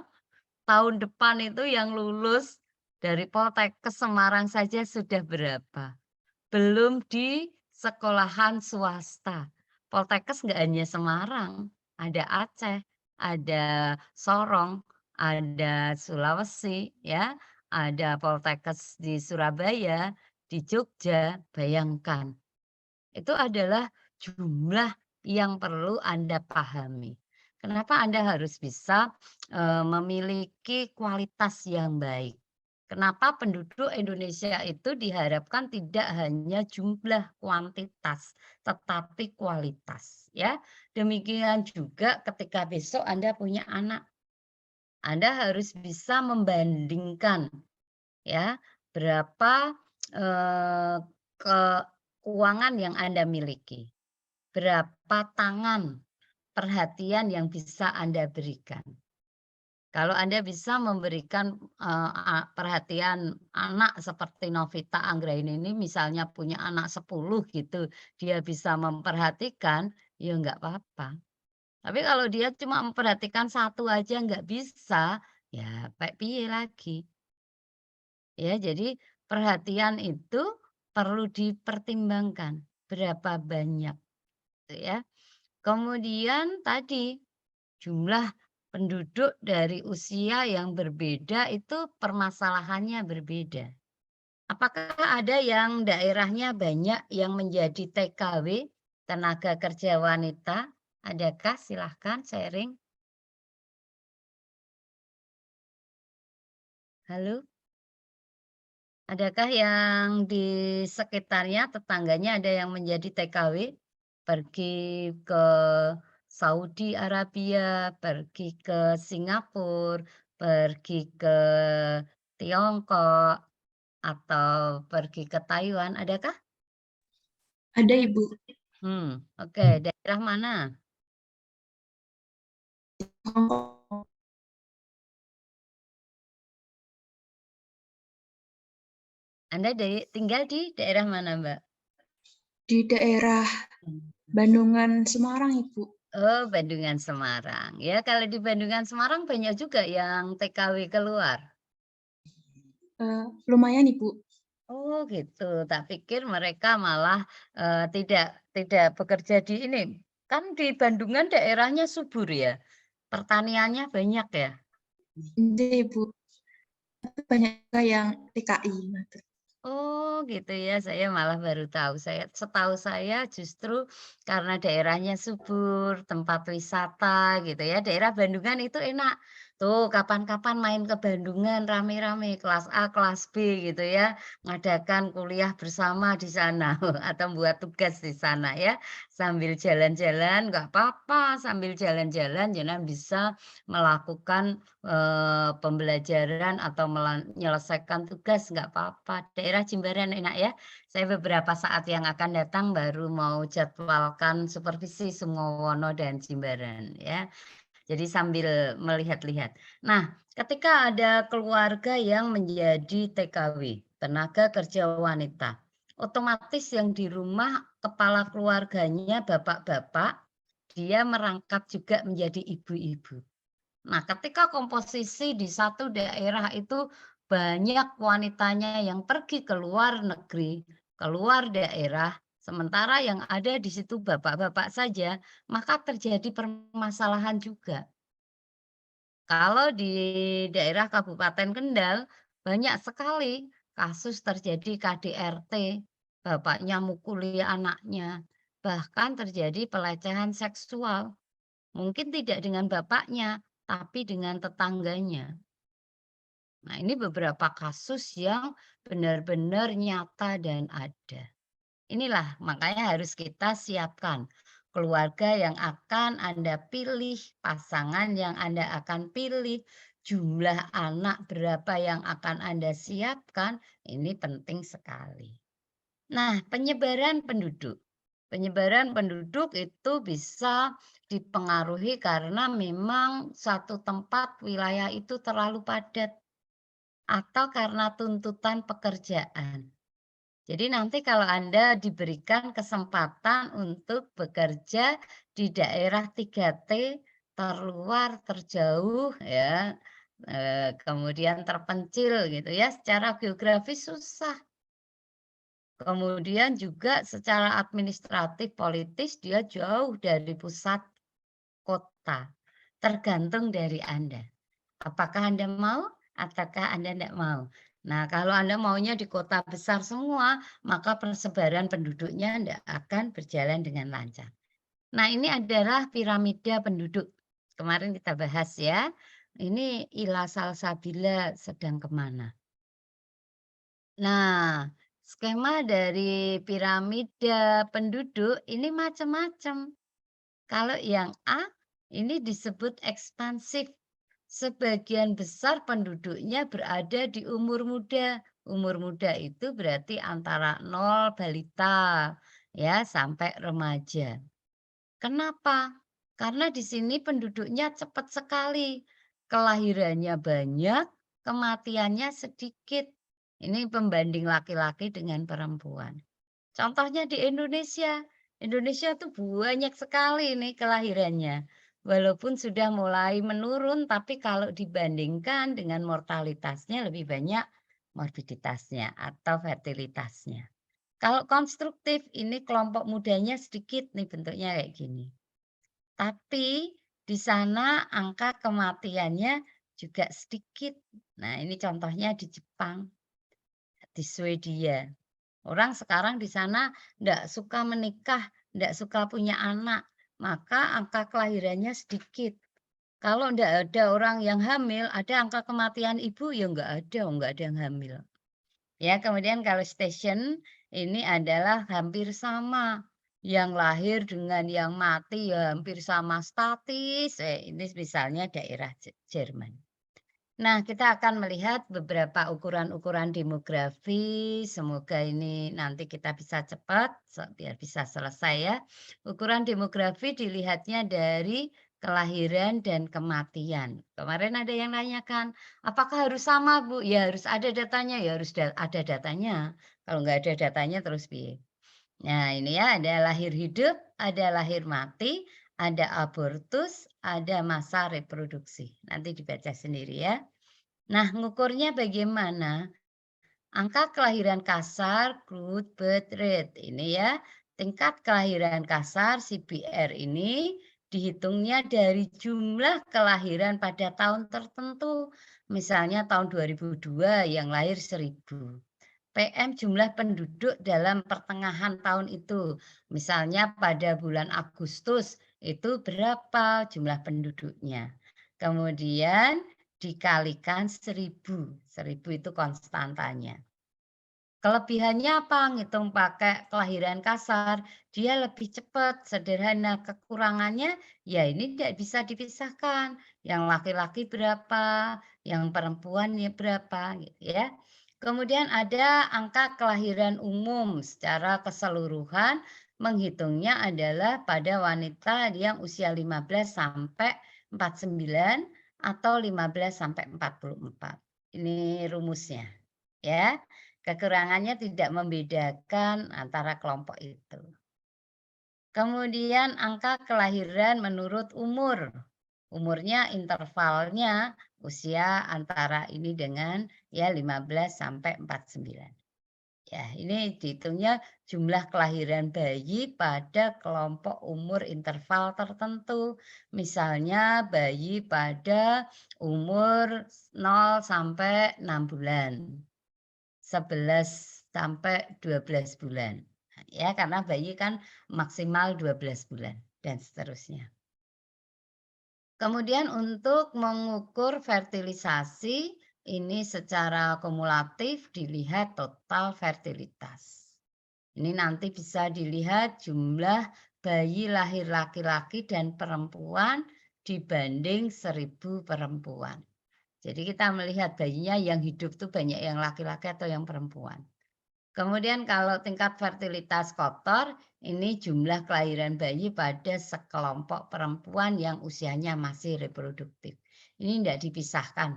Tahun depan itu yang lulus dari Poltekkes Semarang saja sudah berapa? Belum di sekolahan swasta. Poltekkes nggak hanya Semarang, ada Aceh, ada Sorong, ada Sulawesi, ya, ada Poltekkes di Surabaya, di Jogja, bayangkan. Itu adalah jumlah yang perlu Anda pahami. Kenapa Anda harus bisa, memiliki kualitas yang baik? Kenapa penduduk Indonesia itu diharapkan tidak hanya jumlah kuantitas, tetapi kualitas, ya. Demikian juga ketika besok Anda punya anak, Anda harus bisa membandingkan, ya, berapa, eee, keuangan yang Anda miliki, berapa tangan perhatian yang bisa Anda berikan. Kalau Anda bisa memberikan, perhatian anak seperti Novita Anggraini ini misalnya punya anak 10 gitu, dia bisa memperhatikan, ya nggak apa-apa. Tapi kalau dia cuma memperhatikan satu aja nggak bisa, ya piye lagi. Ya, jadi perhatian itu perlu dipertimbangkan, berapa banyak, gitu ya. Kemudian tadi jumlah penduduk dari usia yang berbeda itu permasalahannya berbeda. Apakah ada yang daerahnya banyak yang menjadi TKW, tenaga kerja wanita? Adakah? Silahkan sharing. Halo? Adakah yang di sekitarnya, tetangganya ada yang menjadi TKW? Pergi ke Saudi Arabia, pergi ke Singapura, pergi ke Tiongkok, atau pergi ke Taiwan, adakah? Ada Ibu. Oke. Daerah mana? Hongkong. Anda tinggal di daerah mana, Mbak? Di daerah Bandungan, Semarang, Ibu. Oh, Bandungan Semarang. Ya, kalau di Bandungan Semarang banyak juga yang TKW keluar. Lumayan, Ibu. Oh, gitu. Tak pikir mereka malah tidak bekerja di ini. Kan di Bandungan daerahnya subur ya. Pertaniannya banyak ya. Jadi, Ibu, banyak juga yang TKI. Oh, gitu ya. Saya malah baru tahu. Setahu saya justru karena daerahnya subur, tempat wisata gitu ya. Daerah Bandungan itu enak. Tuh, kapan-kapan main ke Bandungan rame-rame, kelas A, kelas B gitu ya. Ngadakan kuliah bersama di sana atau buat tugas di sana ya. Sambil jalan-jalan nggak apa-apa, sambil jalan-jalan jangan bisa melakukan pembelajaran atau menyelesaikan tugas nggak apa-apa. Daerah Jimbaran enak ya. Saya beberapa saat yang akan datang baru mau jadwalkan supervisi Sumowono dan Jimbaran ya. Jadi sambil melihat-lihat. Nah, ketika ada keluarga yang menjadi TKW, tenaga kerja wanita, otomatis yang di rumah kepala keluarganya bapak-bapak, dia merangkap juga menjadi ibu-ibu. Nah, ketika komposisi di satu daerah itu banyak wanitanya yang pergi ke luar negeri, keluar daerah, sementara yang ada di situ bapak-bapak saja, maka terjadi permasalahan juga. Kalau di daerah Kabupaten Kendal, banyak sekali kasus terjadi KDRT, bapaknya mukuli anaknya, bahkan terjadi pelecehan seksual. Mungkin tidak dengan bapaknya, tapi dengan tetangganya. Nah, ini beberapa kasus yang benar-benar nyata dan ada. Inilah makanya harus kita siapkan keluarga yang akan Anda pilih, pasangan yang Anda akan pilih, jumlah anak berapa yang akan Anda siapkan, ini penting sekali. Nah, penyebaran penduduk. Penyebaran penduduk itu bisa dipengaruhi karena memang satu tempat wilayah itu terlalu padat atau karena tuntutan pekerjaan. Jadi nanti kalau Anda diberikan kesempatan untuk bekerja di daerah 3T, terluar, terjauh ya, kemudian terpencil gitu ya, secara geografis susah. Kemudian juga secara administratif politis dia jauh dari pusat kota. Tergantung dari Anda. Apakah Anda mau ataukah Anda tidak mau? Nah, kalau Anda maunya di kota besar semua, maka persebaran penduduknya tidak akan berjalan dengan lancar. Nah, ini adalah piramida penduduk. Kemarin kita bahas ya. Ini Ila Salsabila sedang kemana? Nah, skema dari piramida penduduk ini macam-macam. Kalau yang A ini disebut ekspansif. Sebagian besar penduduknya berada di umur muda. Umur muda itu berarti antara 0 balita ya sampai remaja. Kenapa? Karena di sini penduduknya cepat sekali. Kelahirannya banyak, kematiannya sedikit. Ini pembanding laki-laki dengan perempuan. Contohnya di Indonesia. Indonesia tuh banyak sekali nih kelahirannya. Walaupun sudah mulai menurun, tapi kalau dibandingkan dengan mortalitasnya lebih banyak morbiditasnya atau fertilitasnya. Kalau konstruktif, ini kelompok mudanya sedikit nih bentuknya kayak gini. Tapi di sana angka kematiannya juga sedikit. Nah, ini contohnya di Jepang, di Swedia. Orang sekarang di sana tidak suka menikah, tidak suka punya anak, maka angka kelahirannya sedikit. Kalau tidak ada orang yang hamil, ada angka kematian ibu, ya nggak ada yang hamil. Ya, kemudian kalau station ini adalah hampir sama. Yang lahir dengan yang mati ya hampir sama statis. Ini misalnya daerah Jerman. Nah, kita akan melihat beberapa ukuran-ukuran demografi. Semoga ini nanti kita bisa cepat, biar bisa selesai ya. Ukuran demografi dilihatnya dari kelahiran dan kematian. Kemarin ada yang nanyakan, apakah harus sama Bu? Ya harus ada datanya, ya harus ada datanya. Kalau nggak ada datanya terus piye? Nah ini ya ada lahir hidup, ada lahir mati, ada abortus, ada masa reproduksi. Nanti dibaca sendiri ya. Nah, ngukurnya bagaimana? Angka kelahiran kasar, crude birth rate ini ya. Tingkat kelahiran kasar CBR ini dihitungnya dari jumlah kelahiran pada tahun tertentu. Misalnya tahun 2002 yang lahir 1000. PM jumlah penduduk dalam pertengahan tahun itu. Misalnya pada bulan Agustus itu berapa jumlah penduduknya. Kemudian dikalikan 1000. 1000 itu konstantanya. Kelebihannya apa? Ngitung pakai kelahiran kasar, dia lebih cepat, sederhana. Kekurangannya ya ini tidak bisa dipisahkan. Yang laki-laki berapa, yang perempuan ya berapa gitu ya. Kemudian ada angka kelahiran umum secara keseluruhan, menghitungnya adalah pada wanita yang usia 15 sampai 49 atau 15 sampai 44. Ini rumusnya ya. Kekurangannya tidak membedakan antara kelompok itu. Kemudian angka kelahiran menurut umur. Umurnya intervalnya usia antara ini dengan ya 15 sampai 49. Ya, ini dihitungnya jumlah kelahiran bayi pada kelompok umur interval tertentu. Misalnya bayi pada umur 0 sampai 6 bulan. 11 sampai 12 bulan. Ya, karena bayi kan maksimal 12 bulan dan seterusnya. Kemudian untuk mengukur fertilisasi, ini secara kumulatif dilihat total fertilitas. Ini nanti bisa dilihat jumlah bayi lahir laki-laki dan perempuan dibanding 1000 perempuan. Jadi kita melihat bayinya yang hidup tuh banyak yang laki-laki atau yang perempuan. Kemudian kalau tingkat fertilitas kotor, ini jumlah kelahiran bayi pada sekelompok perempuan yang usianya masih reproduktif. Ini tidak dipisahkan,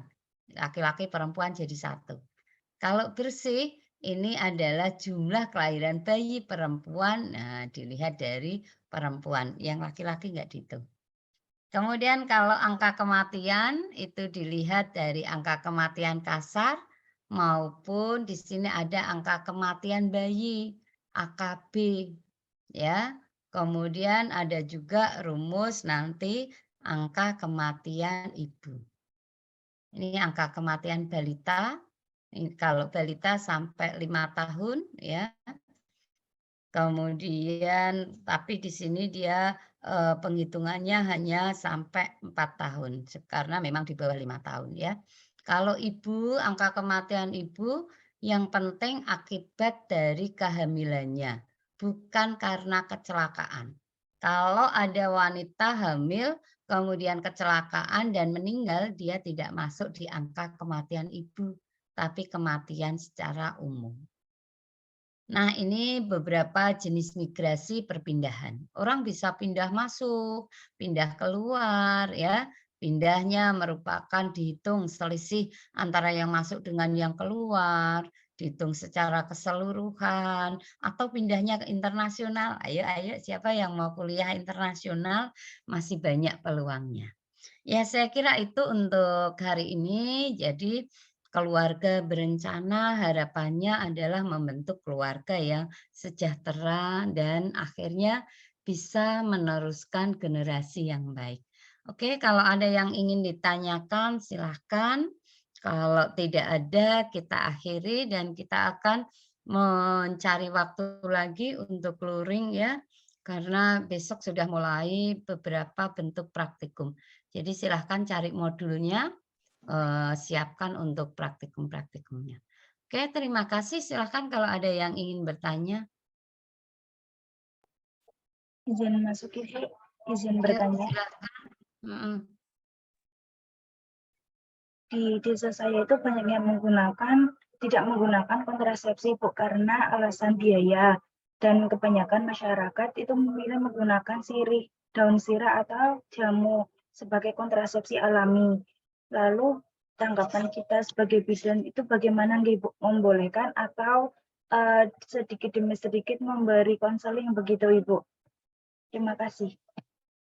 laki-laki perempuan jadi satu. Kalau bersih, ini adalah jumlah kelahiran bayi perempuan, nah dilihat dari perempuan, yang laki-laki nggak dihitung. Kemudian kalau angka kematian itu dilihat dari angka kematian kasar, maupun di sini ada angka kematian bayi, AKB ya. Kemudian ada juga rumus nanti angka kematian ibu. Ini angka kematian balita. Ini kalau balita sampai 5 tahun ya. Kemudian tapi di sini dia penghitungannya hanya sampai 4 tahun karena memang di bawah 5 tahun ya. Kalau ibu, angka kematian ibu yang penting akibat dari kehamilannya, bukan karena kecelakaan. Kalau ada wanita hamil kemudian kecelakaan dan meninggal, dia tidak masuk di angka kematian ibu, tapi kematian secara umum. Nah, ini beberapa jenis migrasi perpindahan. Orang bisa pindah masuk, pindah keluar ya. Pindahnya merupakan dihitung selisih antara yang masuk dengan yang keluar, dihitung secara keseluruhan, atau pindahnya ke internasional. Ayo siapa yang mau kuliah internasional masih banyak peluangnya. Ya, saya kira itu untuk hari ini. Jadi keluarga berencana harapannya adalah membentuk keluarga yang sejahtera dan akhirnya bisa meneruskan generasi yang baik. Oke, kalau ada yang ingin ditanyakan silahkan. Kalau tidak ada, kita akhiri dan kita akan mencari waktu lagi untuk luring ya, karena besok sudah mulai beberapa bentuk praktikum. Jadi silahkan cari modulnya, siapkan untuk praktikum-praktikumnya. Oke, terima kasih. Silahkan kalau ada yang ingin bertanya. Izin masuk Ibu, izin Ayo, bertanya. silahkan. Mm-mm. Di desa saya itu banyak yang tidak menggunakan kontrasepsi Bu karena alasan biaya, dan kebanyakan masyarakat itu memilih menggunakan sirih, daun sirih atau jamu sebagai kontrasepsi alami. Lalu tanggapan kita sebagai bidan itu bagaimana Ibu, membolehkan atau sedikit demi sedikit memberi konseling begitu Ibu? Terima kasih.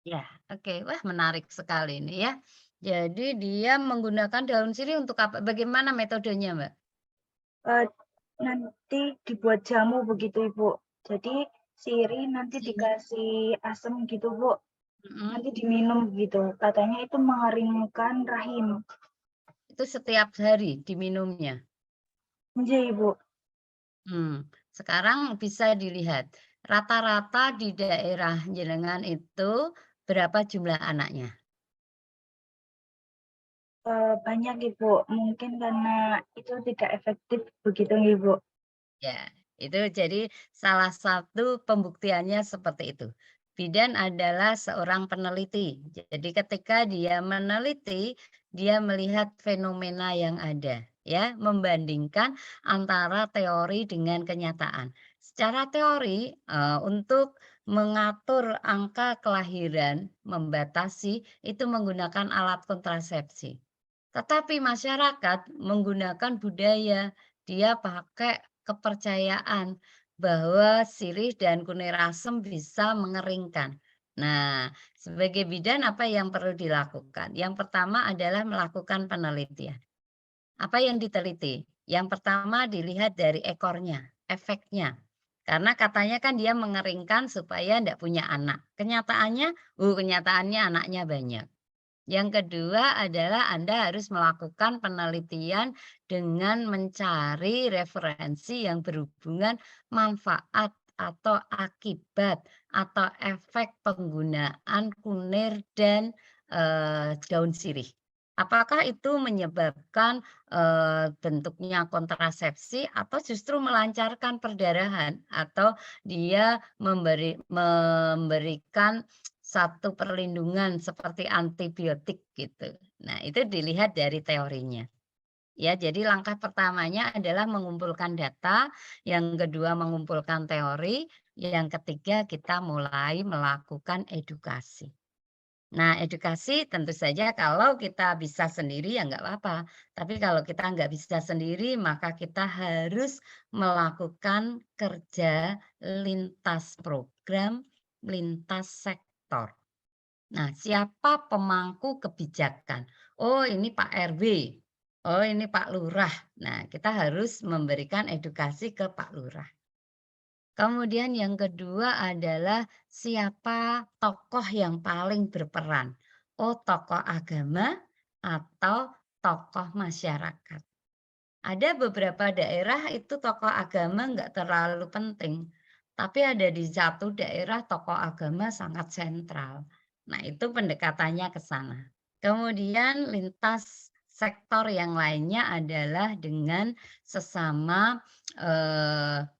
Ya, oke. Wah, menarik sekali ini ya. Jadi dia menggunakan daun sirih untuk apa? Bagaimana metodenya, Mbak? Nanti dibuat jamu begitu Ibu. Jadi sirih nanti Sirih. dikasih asam gitu Bu. Mm-mm. Nanti diminum gitu. Katanya itu mengeringkan rahim. Itu setiap hari diminumnya. Iya Ibu. Sekarang bisa dilihat rata-rata di daerah jenengan itu berapa jumlah anaknya? Banyak Ibu. Mungkin karena itu tidak efektif begitu Ibu. Ya, itu jadi salah satu pembuktiannya seperti itu. Bidan adalah seorang peneliti. Jadi ketika dia meneliti, dia melihat fenomena yang ada, ya, membandingkan antara teori dengan kenyataan. Secara teori, untuk mengatur angka kelahiran, membatasi itu menggunakan alat kontrasepsi. Tetapi masyarakat menggunakan budaya, dia pakai kepercayaan bahwa sirih dan kunir asem bisa mengeringkan. Nah, sebagai bidan apa yang perlu dilakukan? Yang pertama adalah melakukan penelitian. Apa yang diteliti? Yang pertama dilihat dari ekornya, efeknya. Karena katanya kan dia mengeringkan supaya tidak punya anak. Kenyataannya anaknya banyak. Yang kedua adalah Anda harus melakukan penelitian dengan mencari referensi yang berhubungan manfaat atau akibat atau efek penggunaan kunir dan daun sirih. Apakah itu menyebabkan bentuknya kontrasepsi atau justru melancarkan perdarahan atau dia memberikan satu perlindungan seperti antibiotik gitu. Nah, itu dilihat dari teorinya. Ya, jadi langkah pertamanya adalah mengumpulkan data, yang kedua mengumpulkan teori, yang ketiga kita mulai melakukan edukasi. Nah, edukasi tentu saja kalau kita bisa sendiri ya nggak apa-apa. Tapi kalau kita nggak bisa sendiri, maka kita harus melakukan kerja lintas program, lintas sektor. Nah, siapa pemangku kebijakan? Oh, ini Pak RW. Oh, ini Pak Lurah. Nah, kita harus memberikan edukasi ke Pak Lurah. Kemudian yang kedua adalah siapa tokoh yang paling berperan. Oh, tokoh agama atau tokoh masyarakat. Ada beberapa daerah itu tokoh agama nggak terlalu penting. Tapi ada di satu daerah tokoh agama sangat sentral. Nah, itu pendekatannya ke sana. Kemudian lintas sektor yang lainnya adalah dengan sesama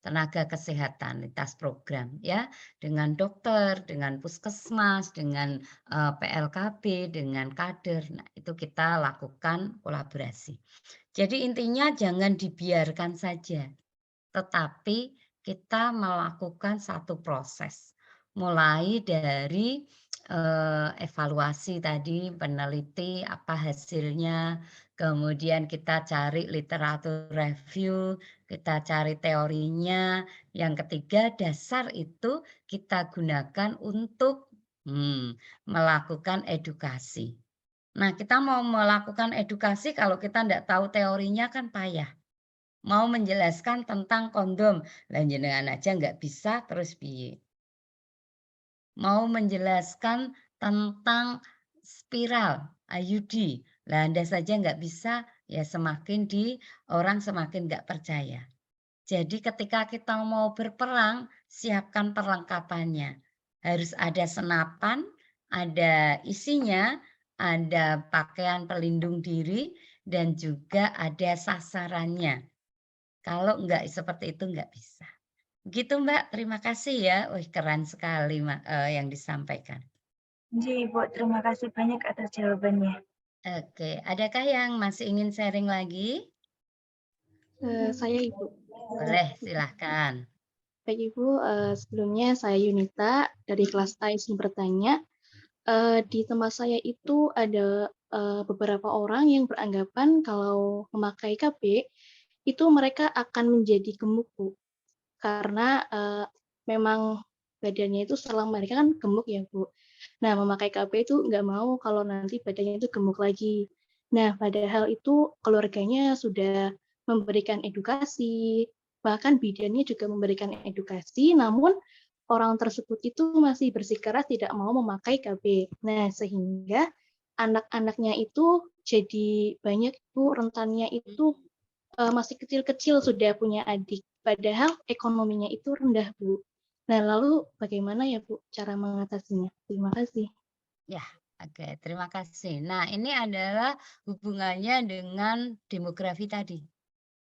tenaga kesehatan, lintas program ya, dengan dokter, dengan puskesmas, dengan PLKB, dengan kader. Nah, itu kita lakukan kolaborasi. Jadi intinya jangan dibiarkan saja, tetapi kita melakukan satu proses. Mulai dari evaluasi tadi, peneliti apa hasilnya, kemudian kita cari literatur review, kita cari teorinya, yang ketiga dasar itu kita gunakan untuk melakukan edukasi. Nah, kita mau melakukan edukasi kalau kita tidak tahu teorinya kan payah. Mau menjelaskan tentang kondom, lah jenengan aja nggak bisa terus piye. Mau menjelaskan tentang spiral, IUD. Lah Anda saja nggak bisa, ya semakin orang semakin nggak percaya. Jadi ketika kita mau berperang, siapkan perlengkapannya. Harus ada senapan, ada isinya, ada pakaian pelindung diri, dan juga ada sasarannya. Kalau enggak seperti itu enggak bisa. Gitu Mbak, terima kasih ya. Wih, keren sekali yang disampaikan. Ji, Ibu, terima kasih banyak atas jawabannya. Oke, adakah yang masih ingin sharing lagi? Saya Ibu. Boleh, silahkan. Baik Ibu, sebelumnya saya Yunita dari kelas A izin bertanya. Di tempat saya itu ada beberapa orang yang beranggapan kalau memakai KB itu mereka akan menjadi gemuk, Bu. Karena memang badannya itu setelah mereka kan gemuk ya, Bu. Nah, memakai KB itu nggak mau kalau nanti badannya itu gemuk lagi. Nah, padahal itu keluarganya sudah memberikan edukasi, bahkan bidannya juga memberikan edukasi, namun orang tersebut itu masih bersikeras tidak mau memakai KB. Nah, sehingga anak-anaknya itu jadi banyak, Bu, rentannya itu masih kecil-kecil sudah punya adik, padahal ekonominya itu rendah, Bu. Nah, lalu bagaimana ya, Bu, cara mengatasinya? Terima kasih. Ya, oke, terima kasih. Nah, ini adalah hubungannya dengan demografi tadi,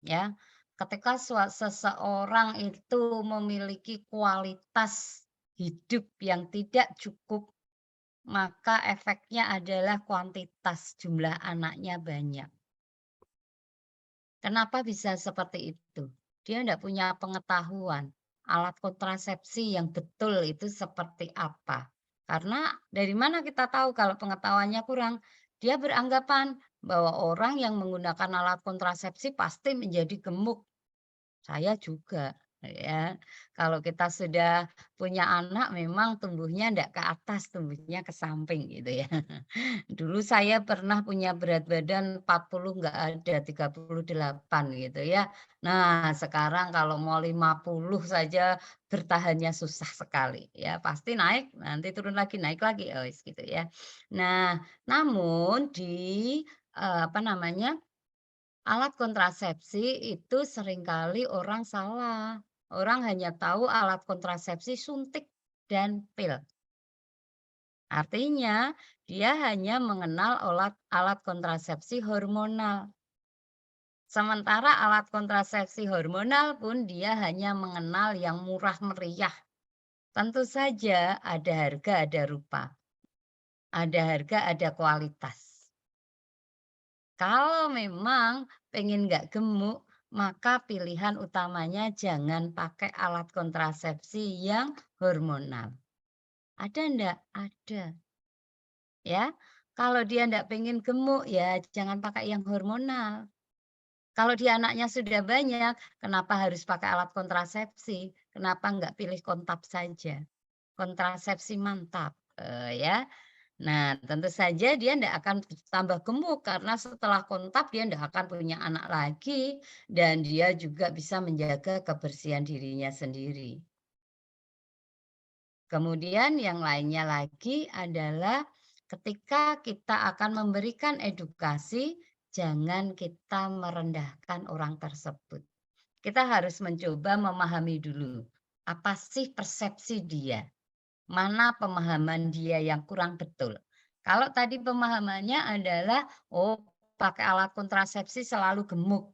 ya. Ketika seseorang itu memiliki kualitas hidup yang tidak cukup, maka efeknya adalah kuantitas jumlah anaknya banyak. Kenapa bisa seperti itu? Dia tidak punya pengetahuan alat kontrasepsi yang betul itu seperti apa. Karena dari mana kita tahu kalau pengetahuannya kurang? Dia beranggapan bahwa orang yang menggunakan alat kontrasepsi pasti menjadi gemuk. Saya juga, ya. Kalau kita sudah punya anak memang tumbuhnya ndak ke atas, tumbuhnya ke samping gitu ya. Dulu saya pernah punya berat badan 40 nggak ada, 38 gitu ya. Nah, sekarang kalau mau 50 saja bertahannya susah sekali ya. Pasti naik, nanti turun lagi, naik lagi, oh, gitu ya. Nah, namun apa namanya, alat kontrasepsi itu seringkali orang salah. Orang hanya tahu alat kontrasepsi suntik dan pil. Artinya, dia hanya mengenal alat kontrasepsi hormonal. Sementara alat kontrasepsi hormonal pun dia hanya mengenal yang murah meriah. Tentu saja ada harga, ada rupa. Ada harga, ada kualitas. Kalau memang pengen nggak gemuk, maka pilihan utamanya jangan pakai alat kontrasepsi yang hormonal. Ada enggak? Ada. Ya, kalau dia enggak pengen gemuk, ya jangan pakai yang hormonal. Kalau dia anaknya sudah banyak, kenapa harus pakai alat kontrasepsi? Kenapa enggak pilih kontap saja? Kontrasepsi mantap, ya. Nah, tentu saja dia tidak akan tambah gemuk karena setelah kontap dia tidak akan punya anak lagi dan dia juga bisa menjaga kebersihan dirinya sendiri. Kemudian yang lainnya lagi adalah ketika kita akan memberikan edukasi, jangan kita merendahkan orang tersebut. Kita harus mencoba memahami dulu, apa sih persepsi dia? Mana pemahaman dia yang kurang betul. Kalau tadi pemahamannya adalah, oh pakai alat kontrasepsi selalu gemuk.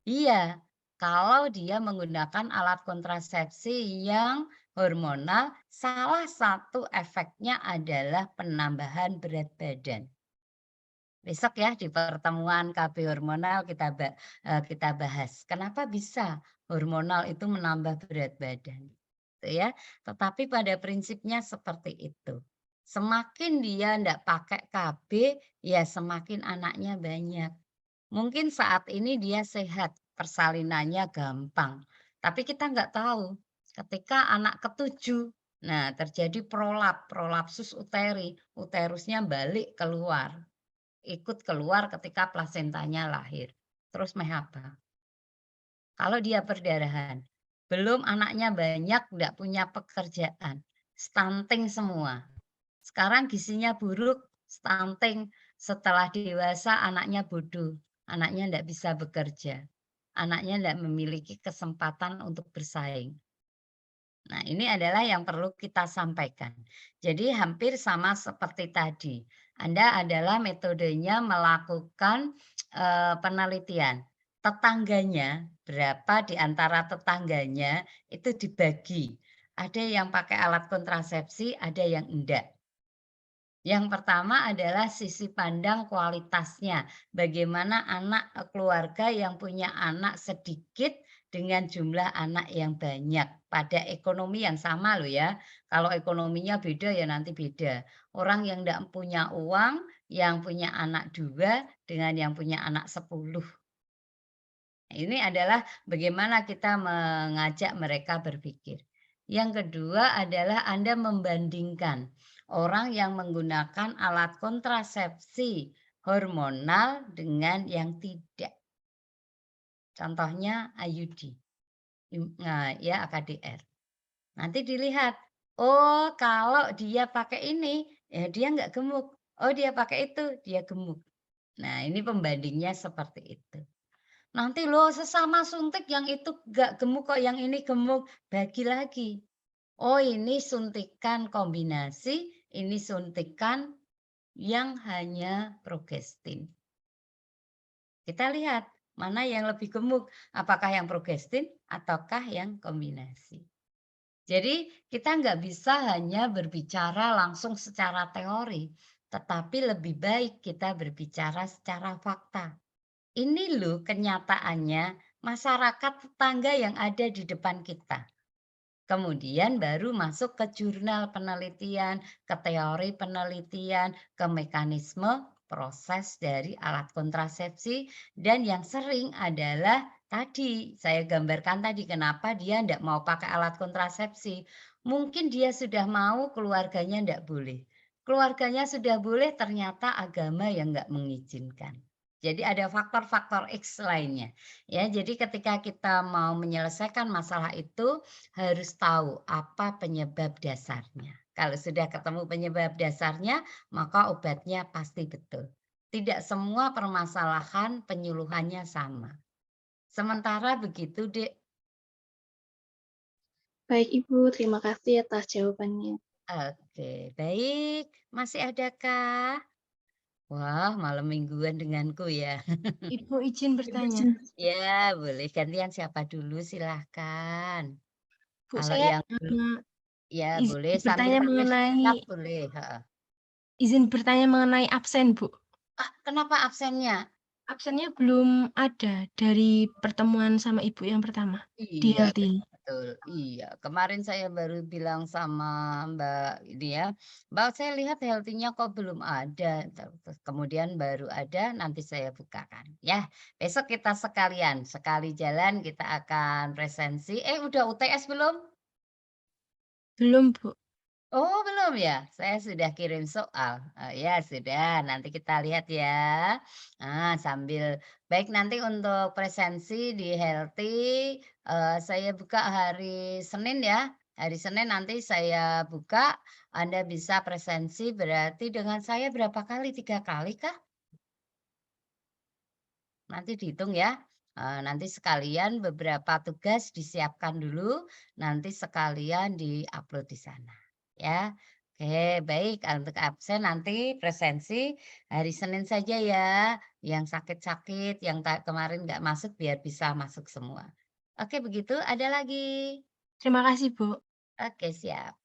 Iya, kalau dia menggunakan alat kontrasepsi yang hormonal, salah satu efeknya adalah penambahan berat badan. Besok ya di pertemuan KB hormonal kita bahas. Kenapa bisa hormonal itu menambah berat badan? Gitu ya. Tetapi pada prinsipnya seperti itu. Semakin dia ndak pakai KB, ya semakin anaknya banyak. Mungkin saat ini dia sehat, persalinannya gampang. Tapi kita nggak tahu ketika anak ketujuh, nah terjadi prolapsus uteri, uterusnya balik keluar, ikut keluar ketika plasentanya lahir. Terus apa? Kalau dia perdarahan, belum anaknya banyak, nggak punya pekerjaan, stunting semua. Sekarang gizinya buruk, stunting, setelah dewasa anaknya bodoh, anaknya tidak bisa bekerja, anaknya tidak memiliki kesempatan untuk bersaing. Nah, ini adalah yang perlu kita sampaikan. Jadi hampir sama seperti tadi. Anda adalah metodenya melakukan penelitian. Tetangganya, berapa di antara tetangganya itu dibagi. Ada yang pakai alat kontrasepsi, ada yang enggak. Yang pertama adalah sisi pandang kualitasnya. Bagaimana anak keluarga yang punya anak sedikit dengan jumlah anak yang banyak pada ekonomi yang sama loh ya. Kalau ekonominya beda ya nanti beda. Orang yang tidak punya uang, yang punya anak 2 dengan yang punya anak 10. Ini adalah bagaimana kita mengajak mereka berpikir. Yang kedua adalah Anda membandingkan orang yang menggunakan alat kontrasepsi hormonal dengan yang tidak. Contohnya IUD, nah, ya AKDR. Nanti dilihat, oh kalau dia pakai ini, ya dia nggak gemuk. Oh dia pakai itu, dia gemuk. Nah ini pembandingnya seperti itu. Nanti loh sesama suntik yang itu gak gemuk kok, yang ini gemuk. Bagi lagi. Oh ini suntikan kombinasi, ini suntikan yang hanya progestin. Kita lihat mana yang lebih gemuk, apakah yang progestin ataukah yang kombinasi. Jadi kita nggak bisa hanya berbicara langsung secara teori, tetapi lebih baik kita berbicara secara fakta. Ini loh kenyataannya masyarakat tetangga yang ada di depan kita. Kemudian baru masuk ke jurnal penelitian, ke teori penelitian, ke mekanisme proses dari alat kontrasepsi, dan yang sering adalah tadi saya gambarkan tadi kenapa dia tidak mau pakai alat kontrasepsi. Mungkin dia sudah mau, keluarganya tidak boleh. Keluarganya sudah boleh, ternyata agama yang nggak mengizinkan. Jadi ada faktor-faktor X lainnya. Ya, jadi ketika kita mau menyelesaikan masalah itu harus tahu apa penyebab dasarnya. Kalau sudah ketemu penyebab dasarnya, maka obatnya pasti betul. Tidak semua permasalahan penyuluhannya sama. Sementara begitu, Dek. Baik Ibu, terima kasih atas jawabannya. Oke, baik. Masih adakah? Wah, malam mingguan denganku ya. Ibu izin bertanya. Ya, boleh. Gantian siapa dulu silahkan. Bu, Kalau saya yang ya izin boleh sambil bertanya pakai mengenai chat boleh. Heeh. izin bertanya mengenai absen, Bu. Ah, kenapa absennya? Absennya belum ada dari pertemuan sama Ibu yang pertama di Iya, LT. betul. Iya, kemarin saya baru bilang sama Mbak ini ya, Mbak saya lihat healthy-nya kok belum ada. Terus kemudian baru ada, nanti saya bukakan. Ya, besok kita sekali jalan kita akan presensi. Udah UTS belum? Belum, Bu. Oh, belum ya? Saya sudah kirim soal. Oh, ya, sudah. Nanti kita lihat ya. Sambil baik nanti untuk presensi di Healthy, saya buka hari Senin ya. Hari Senin nanti saya buka, Anda bisa presensi berarti dengan saya berapa kali? 3 kali kah? Nanti dihitung ya. Nanti sekalian beberapa tugas disiapkan dulu, nanti sekalian di-upload di sana. Ya, oke baik untuk absen nanti presensi hari Senin saja ya. Yang sakit-sakit, yang kemarin nggak masuk biar bisa masuk semua. Oke begitu, ada lagi? Terima kasih, Bu. Oke siap.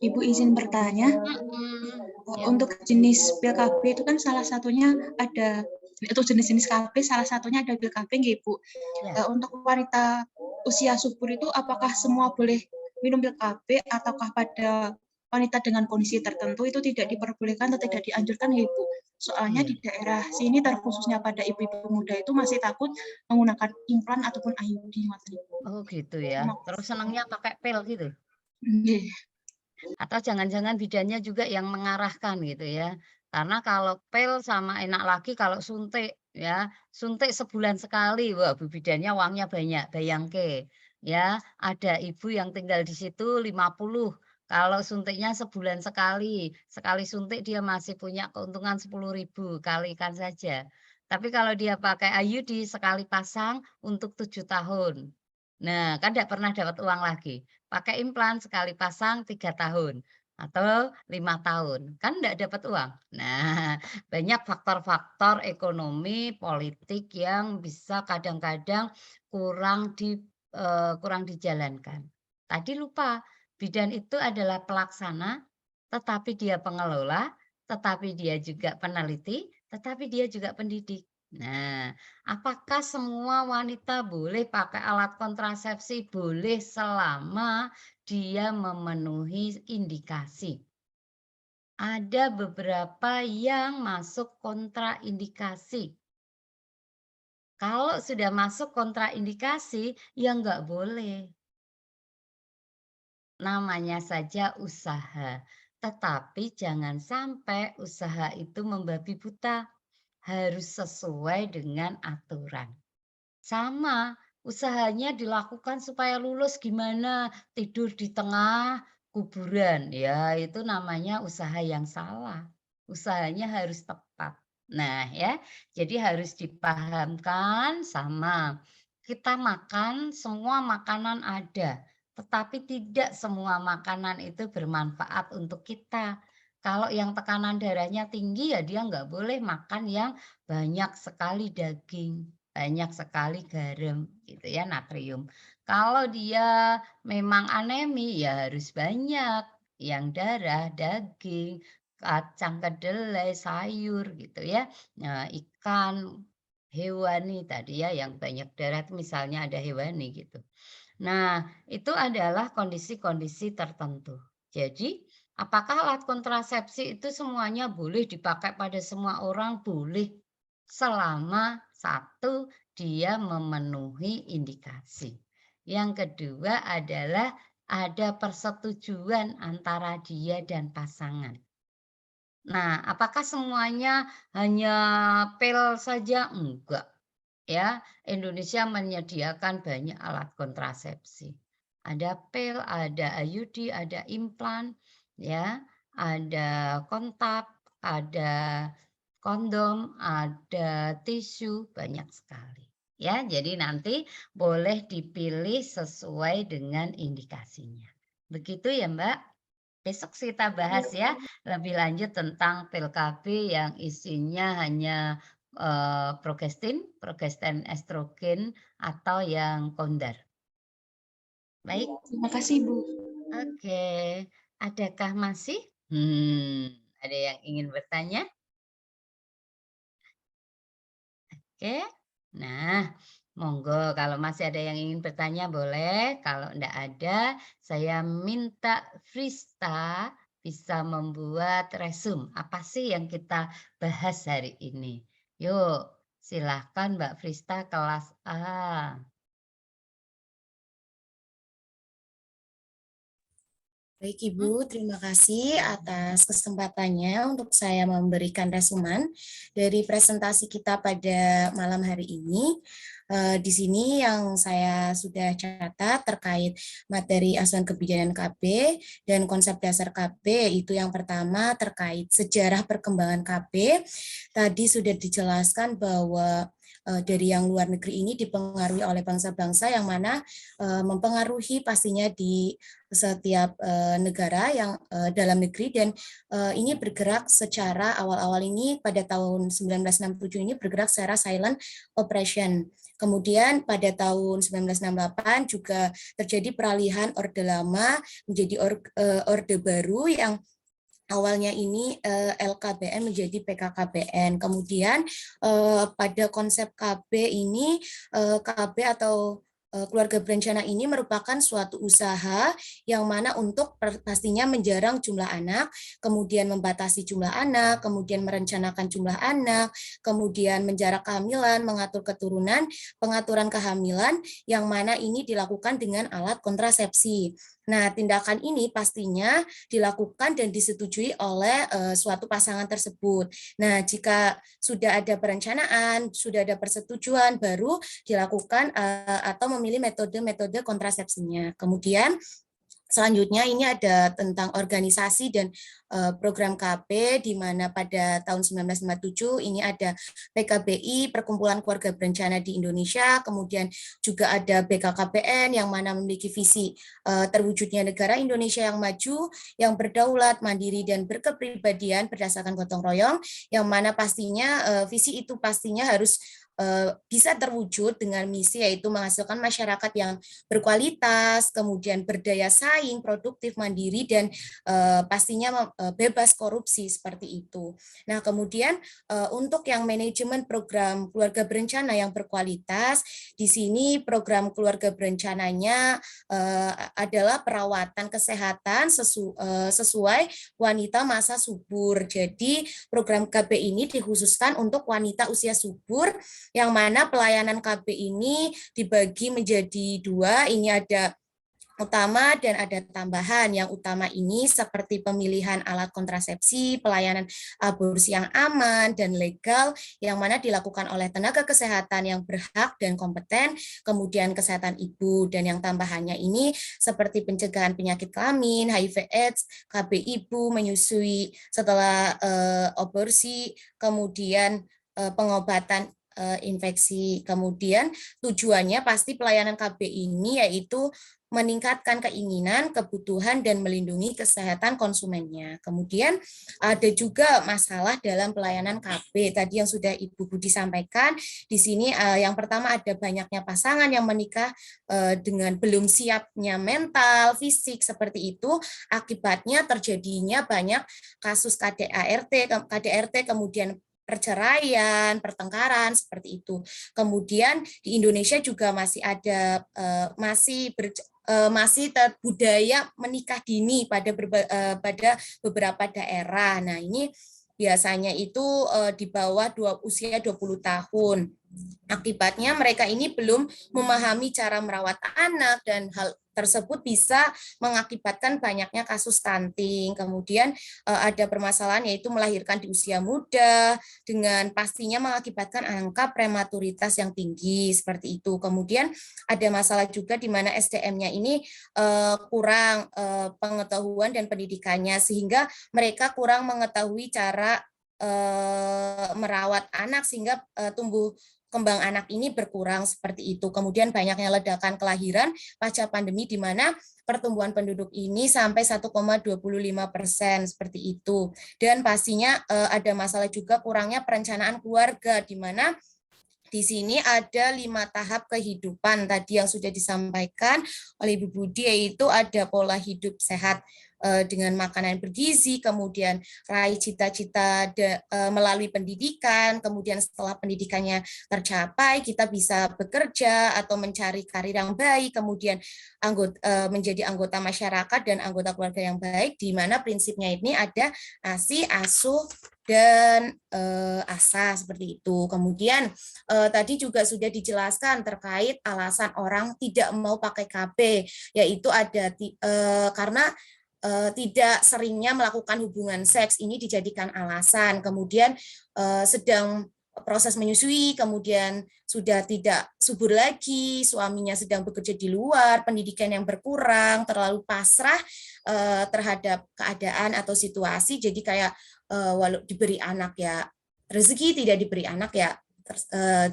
Ibu izin bertanya, Ya. untuk jenis pil KB itu kan salah satunya ada, untuk jenis-jenis KB salah satunya ada pil KB nggih Bu. Ya. Untuk wanita usia subur itu apakah semua boleh minum pil KB ataukah pada wanita dengan kondisi tertentu itu tidak diperbolehkan atau tidak dianjurkan nggih Bu? Soalnya di daerah sini terkhususnya pada ibu-ibu muda itu masih takut menggunakan implan ataupun IUD. Oh gitu ya, terus senangnya pakai pil gitu? Nggih. Atau jangan-jangan bidannya juga yang mengarahkan gitu ya. Karena kalau pil sama enak lagi kalau suntik ya. Suntik sebulan sekali, wah bidannya uangnya banyak, bayangke. Ya, ada ibu yang tinggal di situ 50 Kalau suntiknya sebulan sekali suntik dia masih punya keuntungan 10.000, kalikan saja. Tapi kalau dia pakai IUD sekali pasang untuk 7 tahun. Nah, kan tidak pernah dapat uang lagi. Pakai implan sekali pasang 3 tahun atau 5 tahun, kan tidak dapat uang. Nah, banyak faktor-faktor ekonomi, politik yang bisa kadang-kadang kurang dijalankan. Tadi lupa. Bidan itu adalah pelaksana, tetapi dia pengelola, tetapi dia juga peneliti, tetapi dia juga pendidik. Nah, apakah semua wanita boleh pakai alat kontrasepsi? Boleh selama dia memenuhi indikasi. Ada beberapa yang masuk kontraindikasi. Kalau sudah masuk kontraindikasi, ya nggak boleh. Namanya saja usaha, tetapi jangan sampai usaha itu membabi buta, harus sesuai dengan aturan. Sama, usahanya dilakukan supaya lulus gimana? Tidur di tengah kuburan, ya itu namanya usaha yang salah. Usahanya harus tepat. Nah ya, jadi harus dipahamkan sama. Kita makan, semua makanan ada. Tetapi tidak semua makanan itu bermanfaat untuk kita. Kalau yang tekanan darahnya tinggi ya dia nggak boleh makan yang banyak sekali daging, banyak sekali garam gitu ya, natrium. Kalau dia memang anemi ya harus banyak yang darah, daging, kacang kedelai, sayur gitu ya. Nah, ikan hewani tadi ya yang banyak darah itu misalnya ada hewani gitu. Nah, itu adalah kondisi-kondisi tertentu. Jadi, apakah alat kontrasepsi itu semuanya boleh dipakai pada semua orang? Boleh, selama satu, dia memenuhi indikasi. Yang kedua adalah ada persetujuan antara dia dan pasangan. Nah, apakah semuanya hanya pil saja? Enggak. Ya, Indonesia menyediakan banyak alat kontrasepsi. Ada pil, ada IUD, ada implan, ya, ada kontak, ada kondom, ada tisu, banyak sekali. Ya, jadi nanti boleh dipilih sesuai dengan indikasinya. Begitu ya, Mbak. Besok kita bahas ya lebih lanjut tentang pil KB yang isinya hanya progestin estrogen atau yang kondar. Baik. Terima kasih, Bu. Oke, adakah masih? Ada yang ingin bertanya? Oke. Nah, monggo kalau masih ada yang ingin bertanya boleh. Kalau enggak ada, saya minta Frista bisa membuat resume. Apa sih yang kita bahas hari ini? Yuk, silahkan Mbak Frista kelas A. Baik Ibu, terima kasih atas kesempatannya untuk saya memberikan resumen dari presentasi kita pada malam hari ini. Di sini yang saya sudah catat terkait materi asuhan kebijakan KB dan konsep dasar KB, itu yang pertama terkait sejarah perkembangan KB. Tadi sudah dijelaskan bahwa dari yang luar negeri ini dipengaruhi oleh bangsa-bangsa yang mana mempengaruhi pastinya di setiap negara yang dalam negeri, dan ini bergerak secara awal-awal ini pada tahun 1967 ini bergerak secara silent operation. Kemudian pada tahun 1968 juga terjadi peralihan orde lama menjadi orde baru yang awalnya ini LKBN menjadi PKKBN. Kemudian pada konsep KB ini, KB atau keluarga berencana ini merupakan suatu usaha yang mana untuk pastinya menjarang jumlah anak, kemudian membatasi jumlah anak, kemudian merencanakan jumlah anak, kemudian menjarak kehamilan, mengatur keturunan, pengaturan kehamilan, yang mana ini dilakukan dengan alat kontrasepsi. Nah, tindakan ini pastinya dilakukan dan disetujui oleh suatu pasangan tersebut. Nah, jika sudah ada perencanaan, sudah ada persetujuan, baru dilakukan atau memilih metode-metode kontrasepsinya. Kemudian Selanjutnya ini ada tentang organisasi dan program KP, di mana pada tahun 1957 ini ada PKBI, Perkumpulan Keluarga Berencana di Indonesia, kemudian juga ada BKKBN yang mana memiliki visi terwujudnya negara Indonesia yang maju, yang berdaulat, mandiri, dan berkepribadian berdasarkan gotong royong, yang mana pastinya visi itu pastinya harus bisa terwujud dengan misi, yaitu menghasilkan masyarakat yang berkualitas, kemudian berdaya saing, produktif, mandiri, dan pastinya bebas korupsi seperti itu. Nah, kemudian untuk yang manajemen program keluarga berencana yang berkualitas, di sini program keluarga berencananya adalah perawatan kesehatan sesuai wanita masa subur. Jadi program KB ini dikhususkan untuk wanita usia subur, yang mana pelayanan KB ini dibagi menjadi dua. Ini ada utama dan ada tambahan. Yang utama ini seperti pemilihan alat kontrasepsi, pelayanan aborsi yang aman dan legal, yang mana dilakukan oleh tenaga kesehatan yang berhak dan kompeten, kemudian kesehatan ibu, dan yang tambahannya ini seperti pencegahan penyakit kelamin, HIV/AIDS, KB ibu, menyusui setelah aborsi, kemudian pengobatan infeksi. Kemudian tujuannya pasti pelayanan KB ini yaitu meningkatkan keinginan, kebutuhan, dan melindungi kesehatan konsumennya. Kemudian ada juga masalah dalam pelayanan KB. Tadi yang sudah Ibu Budi sampaikan, di sini yang pertama ada banyaknya pasangan yang menikah dengan belum siapnya mental, fisik, seperti itu. Akibatnya terjadinya banyak kasus KDRT, kemudian perceraian, pertengkaran, seperti itu. Kemudian di Indonesia juga masih ada masih budaya menikah dini pada beberapa daerah. Nah, ini biasanya itu di bawah usia 20 tahun. Akibatnya mereka ini belum memahami cara merawat anak, dan hal tersebut bisa mengakibatkan banyaknya kasus stunting. Kemudian ada permasalahan yaitu melahirkan di usia muda, dengan pastinya mengakibatkan angka prematuritas yang tinggi, seperti itu. Kemudian ada masalah juga di mana SDM-nya ini kurang pengetahuan dan pendidikannya, sehingga mereka kurang mengetahui cara merawat anak sehingga tumbuh kembang anak ini berkurang, seperti itu. Kemudian banyaknya ledakan kelahiran pasca pandemi, di mana pertumbuhan penduduk ini sampai 1,25%, seperti itu. Dan pastinya ada masalah juga kurangnya perencanaan keluarga, di mana di sini ada 5 tahap kehidupan tadi yang sudah disampaikan oleh Ibu Budi, yaitu ada pola hidup sehat dengan makanan bergizi, kemudian raih cita-cita melalui pendidikan, kemudian setelah pendidikannya tercapai kita bisa bekerja atau mencari karir yang baik, kemudian menjadi anggota masyarakat dan anggota keluarga yang baik, di mana prinsipnya ini ada ASI, asuh, dan asa, seperti itu. Kemudian tadi juga sudah dijelaskan terkait alasan orang tidak mau pakai KB, yaitu ada karena tidak seringnya melakukan hubungan seks, ini dijadikan alasan. Kemudian sedang proses menyusui, kemudian sudah tidak subur lagi, suaminya sedang bekerja di luar, pendidikan yang berkurang, terlalu pasrah terhadap keadaan atau situasi, jadi kayak walau diberi anak ya rezeki, tidak diberi anak ya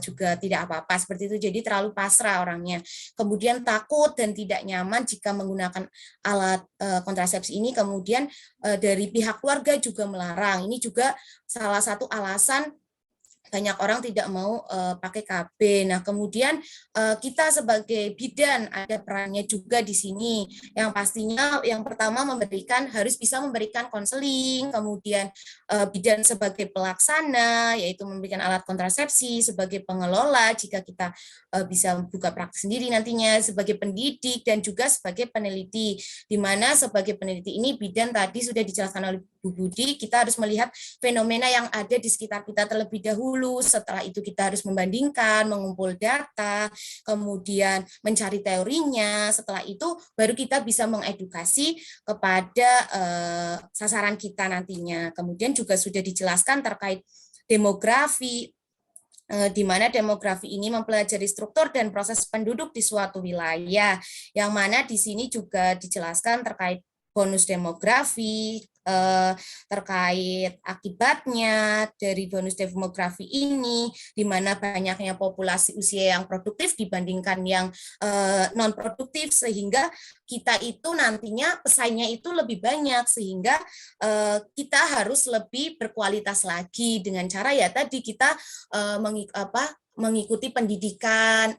juga tidak apa-apa, seperti itu. Jadi terlalu pasrah orangnya. Kemudian takut dan tidak nyaman jika menggunakan alat kontrasepsi ini. Kemudian dari pihak keluarga juga melarang. Ini juga salah satu alasan banyak orang tidak mau pakai KB. Nah, kemudian kita sebagai bidan ada perannya juga di sini. Yang pastinya yang pertama harus bisa memberikan konseling, kemudian bidan sebagai pelaksana, yaitu memberikan alat kontrasepsi, sebagai pengelola jika kita bisa buka praktik sendiri nantinya, sebagai pendidik, dan juga sebagai peneliti. Di mana sebagai peneliti ini bidan tadi sudah dijelaskan oleh Bu Budi, kita harus melihat fenomena yang ada di sekitar kita terlebih dahulu. Setelah itu kita harus membandingkan, mengumpul data, kemudian mencari teorinya. Setelah itu baru kita bisa mengedukasi kepada sasaran kita nantinya. Kemudian juga sudah dijelaskan terkait demografi, di mana demografi ini mempelajari struktur dan proses penduduk di suatu wilayah, yang mana di sini juga dijelaskan terkait bonus demografi, terkait akibatnya dari bonus demografi ini, di mana banyaknya populasi usia yang produktif dibandingkan yang non produktif, sehingga kita itu nantinya pesaingnya itu lebih banyak, sehingga kita harus lebih berkualitas lagi dengan cara ya tadi kita mengikuti pendidikan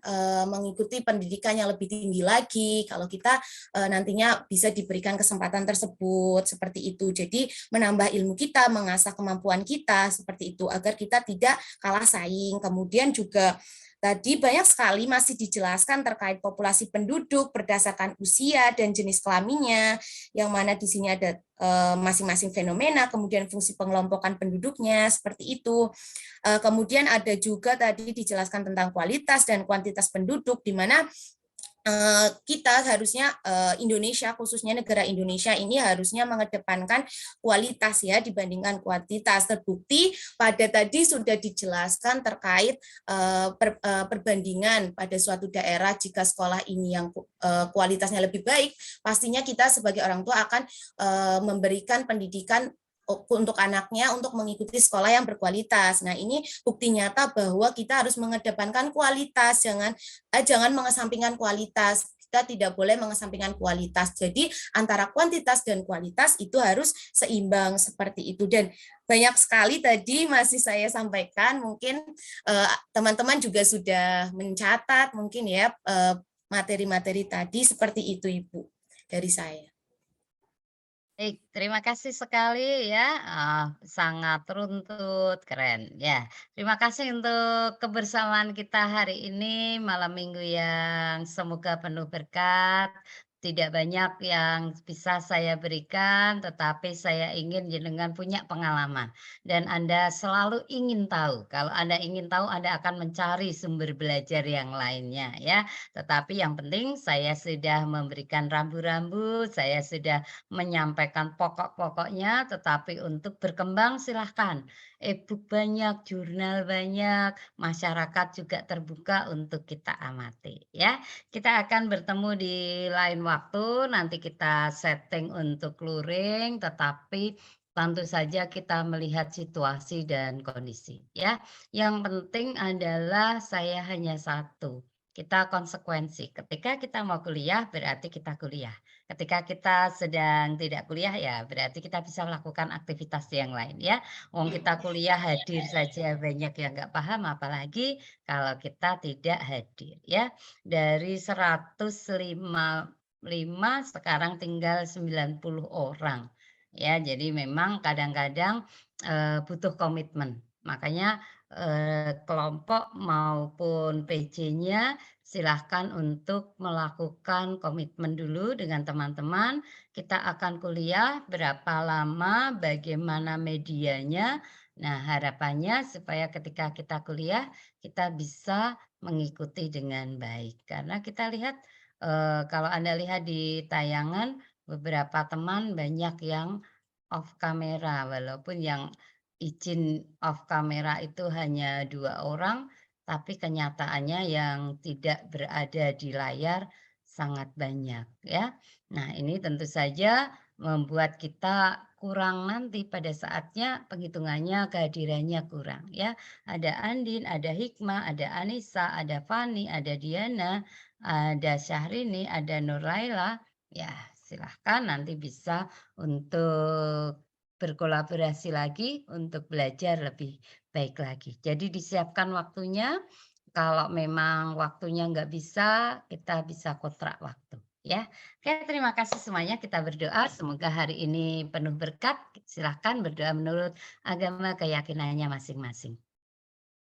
yang lebih tinggi lagi kalau kita nantinya bisa diberikan kesempatan tersebut seperti itu. Jadi menambah ilmu kita, mengasah kemampuan kita seperti itu agar kita tidak kalah saing. Kemudian juga tadi banyak sekali masih dijelaskan terkait populasi penduduk berdasarkan usia dan jenis kelaminnya, yang mana di sini ada masing-masing fenomena, kemudian fungsi pengelompokan penduduknya, seperti itu. Kemudian ada juga tadi dijelaskan tentang kualitas dan kuantitas penduduk, di mana kita harusnya Indonesia, khususnya negara Indonesia ini harusnya mengedepankan kualitas ya dibandingkan kuantitas. Terbukti pada tadi sudah dijelaskan terkait perbandingan pada suatu daerah, jika sekolah ini yang kualitasnya lebih baik, pastinya kita sebagai orang tua akan memberikan pendidikan untuk anaknya untuk mengikuti sekolah yang berkualitas. Nah, ini bukti nyata bahwa kita harus mengedepankan kualitas, jangan mengesampingkan kualitas. Kita tidak boleh mengesampingkan kualitas. Jadi antara kuantitas dan kualitas itu harus seimbang seperti itu. Dan banyak sekali tadi masih saya sampaikan, mungkin teman-teman juga sudah mencatat mungkin ya materi-materi tadi, seperti itu Ibu dari saya. Baik, terima kasih sekali ya, sangat runtut, keren ya. Terima kasih untuk kebersamaan kita hari ini, malam minggu yang semoga penuh berkat. Tidak banyak yang bisa saya berikan, tetapi saya ingin jenengan punya pengalaman. Dan Anda selalu ingin tahu, kalau Anda ingin tahu Anda akan mencari sumber belajar yang lainnya ya. Tetapi yang penting saya sudah memberikan rambu-rambu, saya sudah menyampaikan pokok-pokoknya, tetapi untuk berkembang silahkan. E-book banyak, jurnal banyak, masyarakat juga terbuka untuk kita amati ya. Kita akan bertemu di lain waktu, nanti kita setting untuk luring, tetapi tentu saja kita melihat situasi dan kondisi ya. Yang penting adalah saya hanya satu, kita konsekuensi. Ketika kita mau kuliah berarti kita kuliah. Ketika kita sedang tidak kuliah ya berarti kita bisa melakukan aktivitas yang lain ya. Wong kita kuliah hadir saja banyak yang nggak paham, apalagi kalau kita tidak hadir ya. Dari 105 sekarang tinggal 90 orang. Ya, jadi memang kadang-kadang butuh komitmen. Makanya kelompok maupun PJ-nya silahkan untuk melakukan komitmen dulu dengan teman-teman. Kita akan kuliah berapa lama, bagaimana medianya. Nah, harapannya supaya ketika kita kuliah, kita bisa mengikuti dengan baik. Karena kita lihat, kalau Anda lihat di tayangan, beberapa teman banyak yang off kamera, walaupun yang izin off kamera itu hanya 2 orang, tapi kenyataannya yang tidak berada di layar sangat banyak ya. Nah, ini tentu saja membuat kita kurang nanti pada saatnya penghitungannya kehadirannya kurang ya. Ada Andin, ada Hikmah, ada Anissa, ada Fani, ada Diana, ada Syahrini, ada Nuraila. Ya, silahkan nanti bisa untuk berkolaborasi lagi untuk belajar lebih baik lagi. Jadi disiapkan waktunya, kalau memang waktunya nggak bisa, kita bisa kontrak waktu ya. Oke, terima kasih semuanya, kita berdoa semoga hari ini penuh berkat. Silahkan berdoa menurut agama keyakinannya masing-masing.